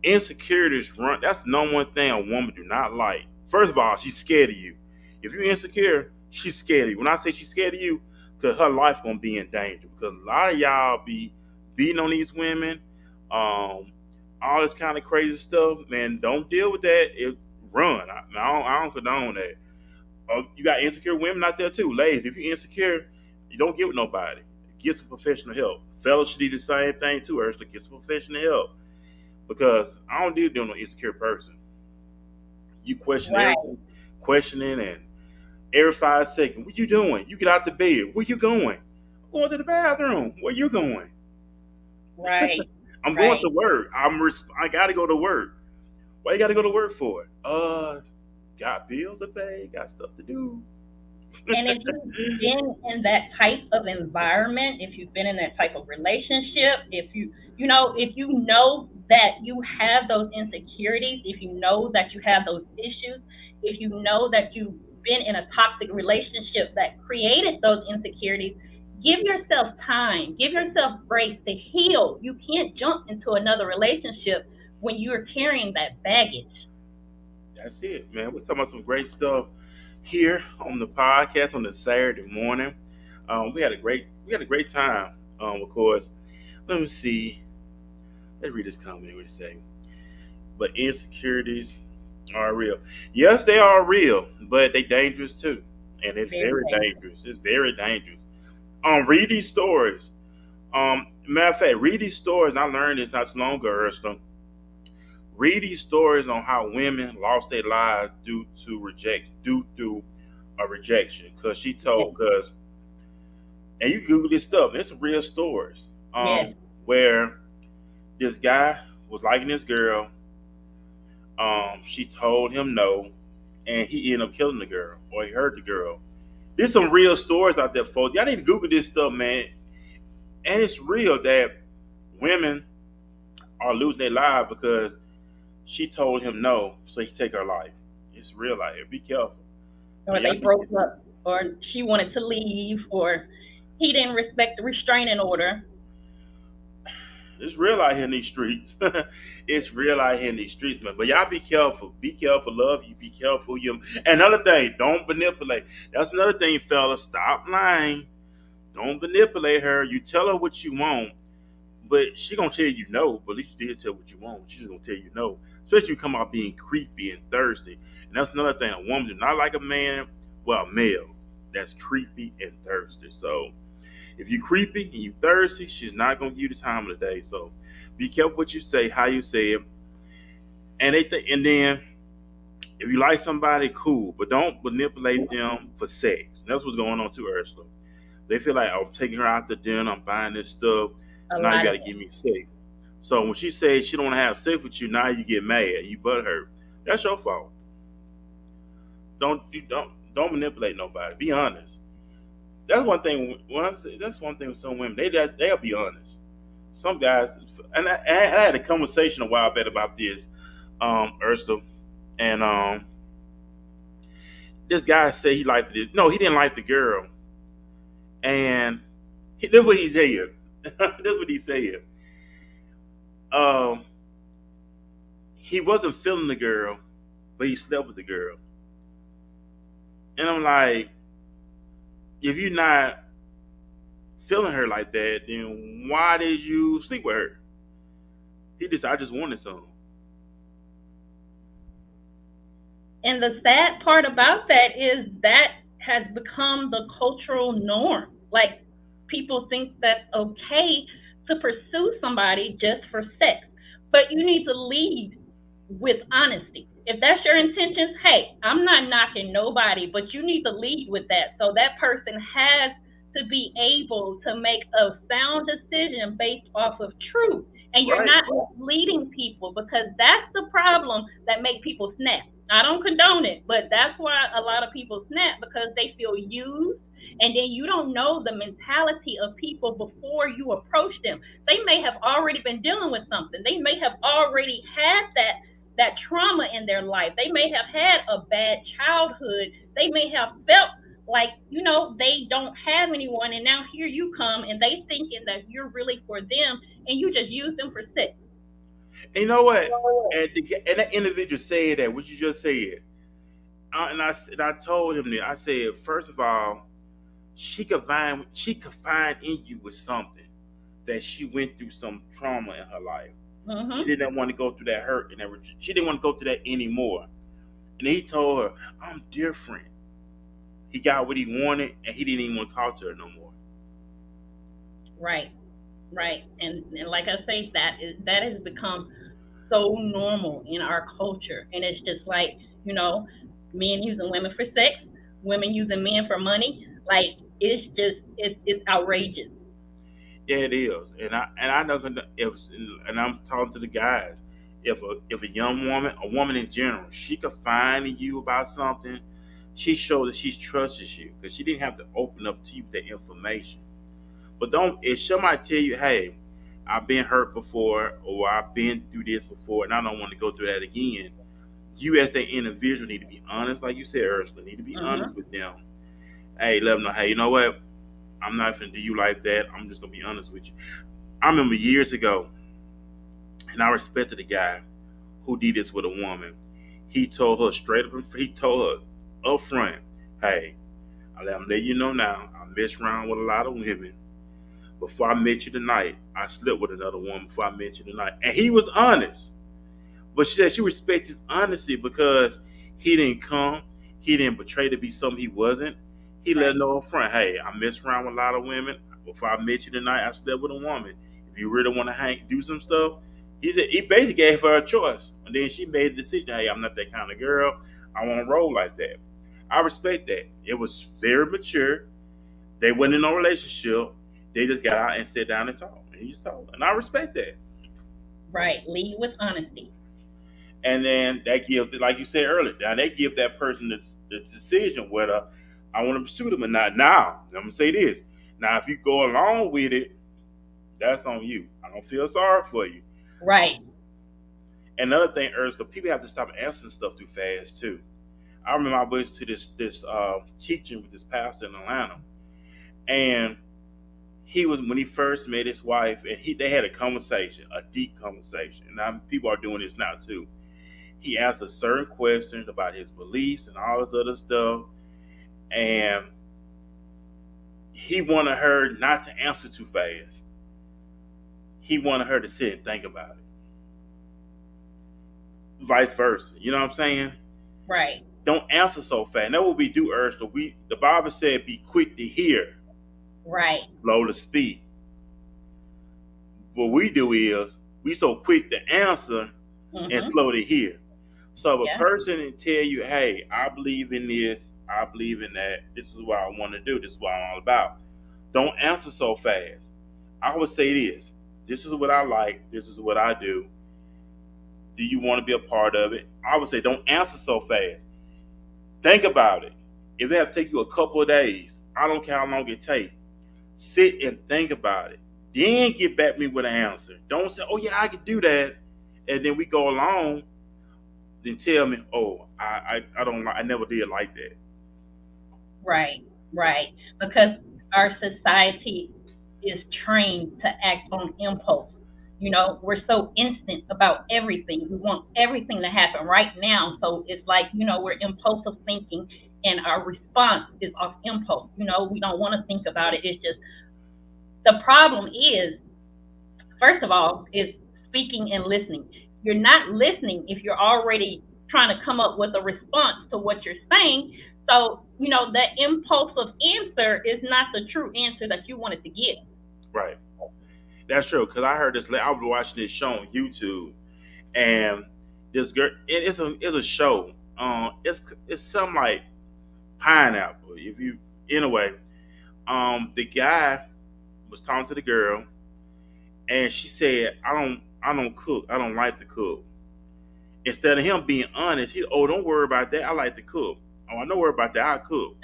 insecurities run. That's the number one thing a woman do not like. First of all, she's scared of you. If you're insecure, she's scared of you. When I say she's scared of you, because her life gonna be in danger. Because a lot of y'all be beating on these women, all this kind of crazy stuff. Man, don't deal with that. Run. I don't condone that. You got insecure women out there too. Ladies, if you're insecure, you don't get with nobody. Get some professional help. Fellas should do the same thing too, Ursula. Get some professional help. Because I don't deal with no insecure person. You question Right, everything, questioning and every 5 seconds, what you doing? You get out the bed. Where you going? I'm going to the bathroom. Where you going? right, I'm going right. to work. I gotta go to work. Why you gotta go to work for? Got bills to pay, got stuff to do. And if you've been in that type of environment, if you've been in that type of relationship, if you know that you have those insecurities, if you know that you have those issues, if you know that you've been in a toxic relationship that created those insecurities, give yourself time, give yourself grace to heal. You can't jump into another relationship when you're carrying that baggage. That's it, man. We're talking about some great stuff here on the podcast on the Saturday morning. We had a great time. Of course. Let me see. Let's read this comment. What it say? But insecurities are real. Yes, they are real, but they dangerous too, and it's Very very dangerous. dangerous. It's very dangerous. Read these stories. Matter of fact, read these stories. And I learned this not too long ago, Ursula. Read these stories on how women lost their lives due to a rejection. Cause she Yes. told, cause, and you Google this stuff. It's some real stories. Yes. Where this guy was liking this girl. She told him no, and he ended up killing the girl, or he hurt the girl. There's some real stories out there, folks. Y'all need to Google this stuff, man. And it's real that women are losing their lives because she told him no, so he take her life. It's real out here. Be careful. Or Man, y'all they be, broke up, or she wanted to leave, or he didn't respect the restraining order. it's real out here in these streets. It's real out here in these streets, man. But y'all be careful. Be careful, love you. Be careful. You. Another thing, don't manipulate. That's another thing, fellas. Stop lying. Don't manipulate her. You tell her what you want, but she gonna tell you no. But at least you did tell what you want. She's gonna tell you no. Especially if you come out being creepy and thirsty. And that's another thing. A woman is not like a man, well, a male that's creepy and thirsty. So if you creepy and you thirsty, she's not gonna give you the time of the day. So be careful what you say, how you say it. And then if you like somebody, cool, but don't manipulate them for sex. That's what's going on too, Ursula. They feel like, oh, I'm taking her out to dinner, I'm buying this stuff. A Now you lot got of to that. give me sex. So when she says she don't want to have sex with you, now you get mad, you butt hurt. That's your fault. Don't manipulate nobody. Be honest. That's one thing. That's one thing with some women. They'll be honest. Some guys, and I had a conversation a while back about this, Ursula, and this guy said he liked it. No, he didn't like the girl, and this is what he said. This is what he said. Um, he wasn't feeling the girl, but he slept with the girl. And I'm like, if you're not feeling her like that, then why did you sleep with her? I just wanted some. And the sad part about that is that has become the cultural norm. Like, people think that's okay to pursue somebody just for sex. But you need to lead with honesty. If that's your intentions, hey, I'm not knocking nobody, but you need to lead with that. So that person has to be able to make a sound decision based off of truth. And you're Right. not leading people, because that's the problem that make people snap. I don't condone it, but that's why a lot of people snap, because they feel used. And then you don't know the mentality of people before you approach them. They may have already been dealing with something. They may have already had that trauma in their life. They may have had a bad childhood. They may have felt like, they don't have anyone, and now here you come, and they thinking that you're really for them, and you just use them for sex. And you know what? And that individual said that, what you just said. And I told him that. I said, first of all, she could find in you with something that she went through some trauma in her life. She Mm-hmm. didn't want to go through that hurt and she didn't want to go through that anymore. And he told her, I'm different. He got what he wanted, and he didn't even want to talk to her no more. Right, right. And like I say, that has become so normal in our culture, and it's just like, men using women for sex, women using men for money. Like, it's outrageous. Yeah, it is. And I know, if and I'm talking to the guys. If a young woman, a woman in general, she could find in you about something, she showed that she trusts you, because she didn't have to open up to you that information. But don't, if somebody tell you, hey, I've been hurt before, or I've been through this before, and I don't want to go through that again, you as that individual need to be honest, like you said, Ursula, need to be honest Mm-hmm. with them. Hey, let them know, hey, you know what? I'm not gonna do you like that. I'm just gonna be honest with you. I remember years ago, and I respected a guy who did this with a woman. He told her straight up. He told her up front, "Hey, I'm letting you know now. I mess around with a lot of women. Before I met you tonight, I slept with another woman before I met you tonight." And he was honest. But she said she respects his honesty because he didn't come. He didn't betray to be something he wasn't. He let her know up front, "Hey, I mess around with a lot of women. Before I met you tonight, I slept with a woman. If you really want to do some stuff," he said he basically gave her a choice. And then she made the decision, "Hey, I'm not that kind of girl. I want to roll like that." I respect that. It was very mature. They wasn't in no relationship. They just got out and sat down and talked. And he just told her. And I respect that. Right. Lead with honesty. And then that gives, like you said earlier, now they give that person the decision whether I want to pursue them or not. Now, I'm gonna say this. Now, if you go along with it, that's on you. I don't feel sorry for you. Right. Another thing, Ursula, people have to stop answering stuff too fast too. I remember I went to this teaching with this pastor in Atlanta, and he was, when he first met his wife, and they had a conversation, a deep conversation. And now people are doing this now too. He asked a certain question about his beliefs and all this other stuff, and he wanted her not to answer too fast. He wanted her to sit and think about it. Vice versa. You know what I'm saying? Right. Don't answer so fast. And that's what we do, Ursula. The Bible said, "Be quick to hear, right, slow to speak." What we do is we so quick to answer and slow to hear. So if a person tell you, "Hey, I believe in this, I believe in that, this is what I want to do, this is what I'm all about," don't answer so fast. I would say this: "This is what I like, this is what I do. Do you want to be a part of it?" I would say don't answer so fast. Think about it. If it have to take you a couple of days, I don't care how long it takes. Sit and think about it. Then get back to me with an answer. Don't say, "Oh yeah, I can do that," and then we go along. Then tell me, "Oh, I don't, I never did like that." Right, right. Because our society is trained to act on impulse. You know, we're so instant about everything. We want everything to happen right now. So it's like, we're impulsive thinking, and our response is off impulse. We don't want to think about it. It's just, the problem is, first of all, is speaking and listening. You're not listening if you're already trying to come up with a response to what you're saying. So, that impulsive answer is not the true answer that you wanted to give. Right. That's true. Because I heard this. I was watching this show on YouTube, and this girl. It's a show. It's something like Pineapple. Anyway, the guy was talking to the girl, and she said, I don't cook. I don't like to cook." Instead of him being honest, "Oh, don't worry about that. I like to cook. Oh, I don't worry about that. I cook."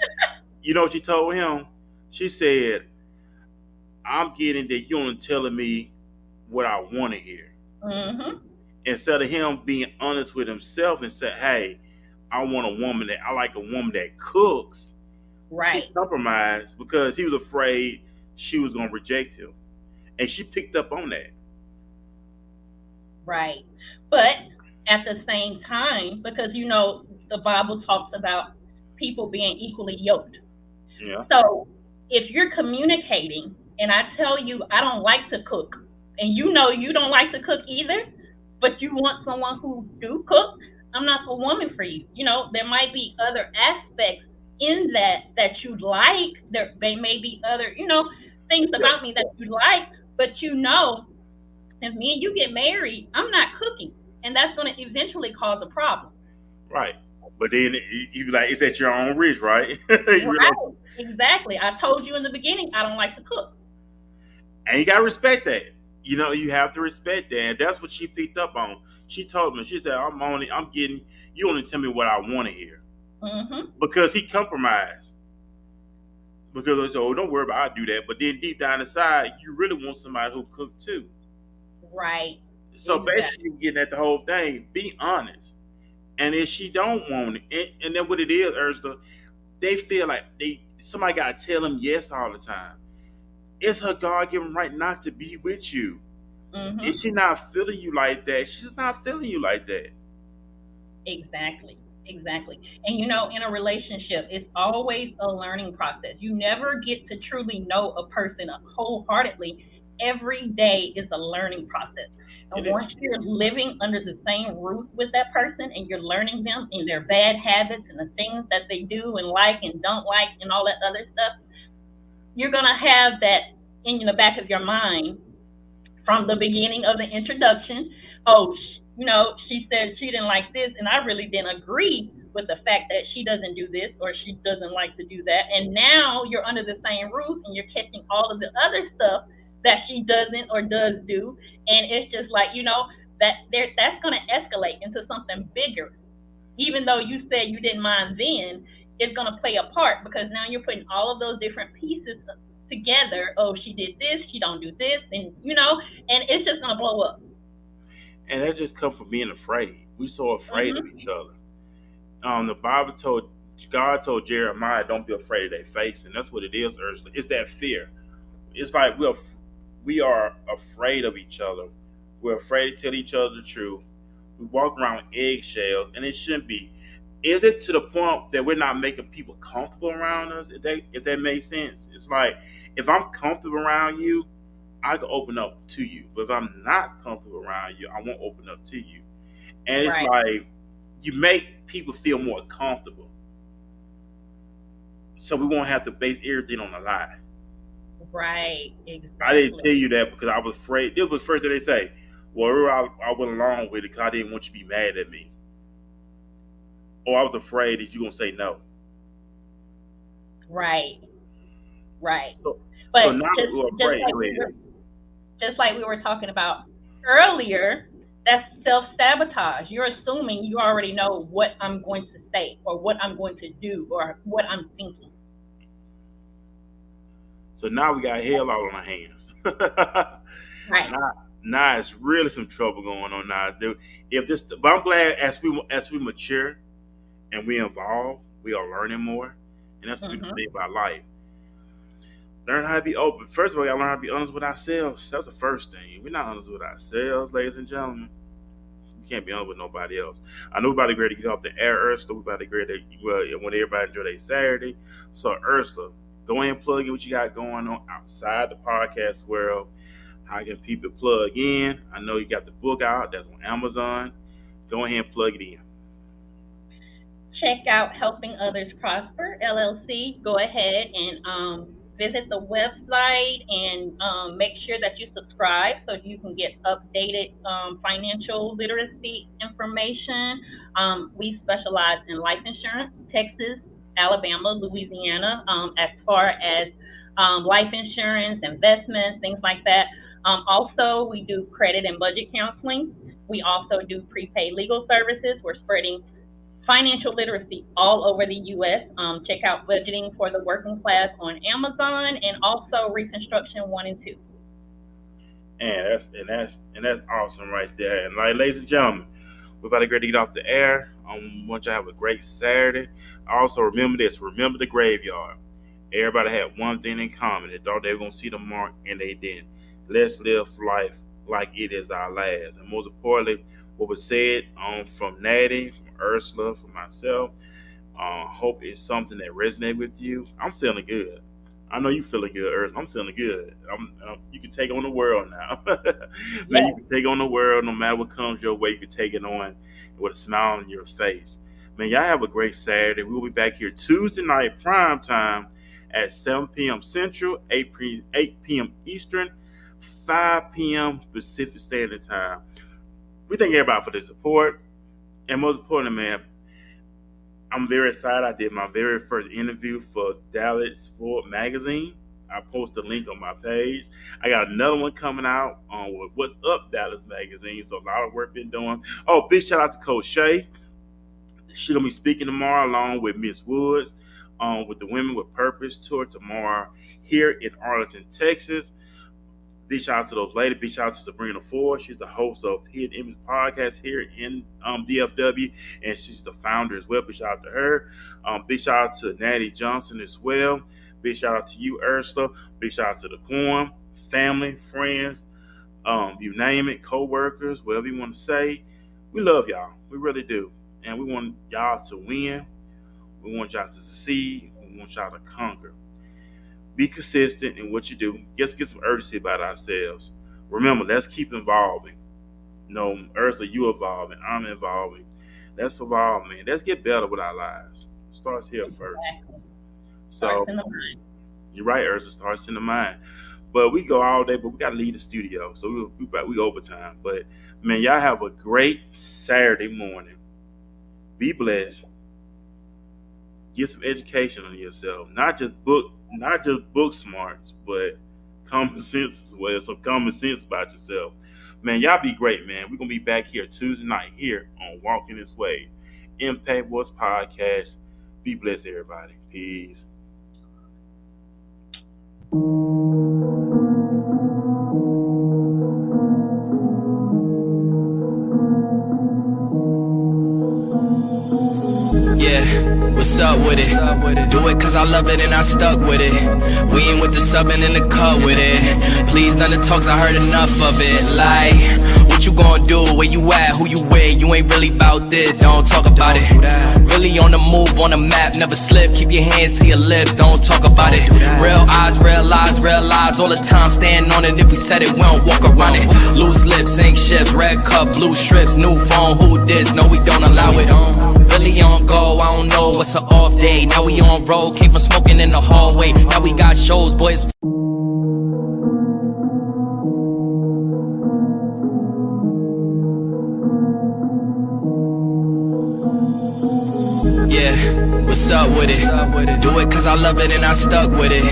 You know what she told him? She said, "I'm getting that you only telling me what I want to hear." Instead of him being honest with himself and say, "Hey, I like a woman that cooks." Right. He compromised because he was afraid she was going to reject him. And she picked up on that. Right. But at the same time, because, the Bible talks about people being equally yoked. Yeah. So if you're communicating and I tell you I don't like to cook, and you don't like to cook either, but you want someone who do cook, I'm not the woman for you. There might be other aspects in that you like. There may be other, things about me that you like, but if me and you get married, I'm not cooking, and that's going to eventually cause a problem. Right. But then you be like, it's at your own risk, right? Right. Exactly. I told you in the beginning I don't like to cook. And you gotta respect that. You have to respect that, and that's what she picked up on. She told me, she said, you only tell me what I want to hear." Because he compromised. Because I said, "Oh, don't worry about it, I do that." But then deep down inside, you really want somebody who cook too. Right. So basically, you're getting at the whole thing. Be honest. And if she don't want it, and then what it is, Ursula, they feel like somebody got to tell them yes all the time. It's her God-given right not to be with you. If she not feeling you like that, she's not feeling you like that. Exactly. Exactly. And you know, in a relationship, it's always a learning process. You never get to truly know a person wholeheartedly. Every day is a learning process. And It is. once you're living under the same roof with that person and you're learning them and their bad habits and the things that they do and like and don't like and all that other stuff, you're going to have that in the back of your mind from the beginning of the introduction. Oh, she said she didn't like this, and I really didn't agree with the fact that she doesn't do this or she doesn't like to do that. And now you're under the same roof and you're catching all of the other stuff that she doesn't or does do, and it's just like that's going to escalate into something bigger. Even though you said you didn't mind then, it's going to play a part because now you're putting all of those different pieces together. Oh, she did this, she don't do this, and it's just going to blow up. And that just comes from being afraid. We so afraid of Hmm. each other. The Bible told God told Jeremiah, "Don't be afraid of their face," and that's what it is, Ursula. It's that fear. It's like we are afraid of each other. We're afraid to tell each other the truth. We walk around with eggshells, and it shouldn't be. Is it to the point that we're not making people comfortable around us? If that makes sense, it's like if I'm comfortable around you, I can open up to you. But if I'm not comfortable around you, I won't open up to you. And it's Right, like you make people feel more comfortable, so we won't have to base everything on a lie. right, I didn't exactly. tell you that because I was afraid. This was the first thing they say. Well, I went along with it because I didn't want you to be mad at me, or I was afraid that you're gonna say no. Right, right. So, But so now we're just afraid. like Go we ahead. were just like we were talking about earlier, that's self sabotage. You're assuming you already know what I'm going to say or what I'm going to do or what I'm thinking. So now we got hell all on our hands. Right. Now it's really some trouble going on now. If this, but I'm glad as we mature and we evolve, we are learning more, and that's the beautiful Mhm. thing about life. Learn how to be open. First of all, we gotta learn how to be honest with ourselves. That's the first thing. We're not honest with ourselves, ladies and gentlemen. We can't be honest with nobody else. I know we're about to get ready to get off the air, Ursula. We're about to get ready to, well, I want everybody to enjoy their Saturday. So, Ursula, go ahead and plug in what you got going on outside the podcast world. How can people plug in? I know you got the book out. That's on Amazon. Go ahead and plug it in. Check out Helping Others Prosper LLC. Go ahead and visit the website and make sure that you subscribe so you can get updated financial literacy information. We specialize in life insurance, Texas, Alabama, Louisiana, as far as life insurance, investments, things like that. Also, we do credit and budget counseling. We also do prepaid legal services. We're spreading financial literacy all over the U.S. Check out Budgeting for the Working Class on Amazon and also Reconstruction 1 and 2. And that's awesome right there. And like, ladies and gentlemen, we're about to get off the air. I want you to have a great Saturday. Also, remember this: remember the graveyard. Everybody had one thing in common. They thought they were gonna see the mark, and they didn't. Let's live life like it is our last. And most importantly, what was said from Nettye, from Ursula, from myself. Hope it's something that resonates with you. I'm feeling good. I know you feeling good, Earth. I'm feeling good. You can take on the world now. Man, you Yes. can take on the world no matter what comes your way. You can take it on with a smile on your face. Man, y'all have a great Saturday. We'll be back here Tuesday night, prime time at 7 p.m. Central, 8 p.m. Eastern, 5 p.m. Pacific Standard Time. We thank everybody for the support. And most importantly, man, I'm very excited. I did my very first interview for Dallas Ford Magazine. I posted a link on my page. I got another one coming out on What's Up Dallas Magazine. So a lot of work been doing. Oh, big shout out to Coach Shay. She's gonna be speaking tomorrow along with Miss Woods with the Women with Purpose tour tomorrow here in Arlington, Texas. Big shout out to those ladies. Big shout out to Sabrina Ford. She's the host of Hidden Image Podcast here in DFW, and she's the founder as well. Big shout out to her. Big shout out to Nettye Johnson as well. Big shout out to you, Ursula. Big shout out to the Quorum, family, friends, you name it, co-workers, whatever you want to say. We love y'all. We really do. and we want y'all to win. We want y'all to succeed. We want y'all to conquer. Be consistent in what you do. Just get some urgency about ourselves. Remember, let's keep evolving. No, Earthly, you evolving. I'm evolving. Let's evolve, man. Let's get better with our lives. It starts here first. So, Starts in the mind. you're right, Earthly. Starts in the mind. But we go all day, but we got to leave the studio. So we overtime. But, man, y'all have a great Saturday morning. Be blessed. Get some education on yourself. Not just book smarts, but common sense as well. Some common sense about yourself. Man, y'all be great, man. We're going to be back here Tuesday night here on Walking This Way. Impact Voice Podcast. Be blessed, everybody. Peace. Yeah, what's up with it? Do it cause I love it and I stuck with it. We ain't with the subbing in the cut with it. Please, none of the talks, I heard enough of it. Like, what you gonna do? Where you at? Who you with? You ain't really about this, don't talk about it. Really on the move, on the map, never slip. Keep your hands to your lips, don't talk about it. Real eyes, all the time. Stand on it, if we said it, we don't walk around it. Loose lips, ain't shifts, red cup, blue strips, new phone, who this? No, we don't allow it. Really on go, I don't know what's an off day. Now we on road, came from smoking in the hallway. Now we got shows, boys. Yeah, what's up with it? Do it cause I love it and I stuck with it.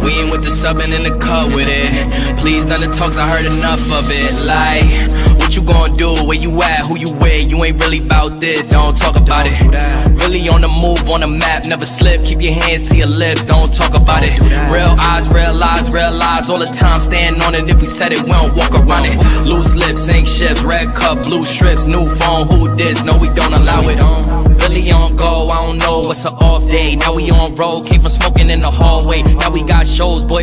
We ain't with the subbing in the cut with it. Please, none of the talks, I heard enough of it. Like, what you gonna do? Where you at? Who you with? You ain't really about this, don't talk about it. Really on the move, on the map, never slip. Keep your hands to your lips, don't talk about it. Real eyes, all the time. Stand on it, if we said it, we don't walk around it. Loose lips, ain't shifts, red cup, blue strips, new phone, who this? No, we don't allow it. Really on go, I don't know what's an off day. Now we on road, came from smoking in the hallway. Now we got shows, boys.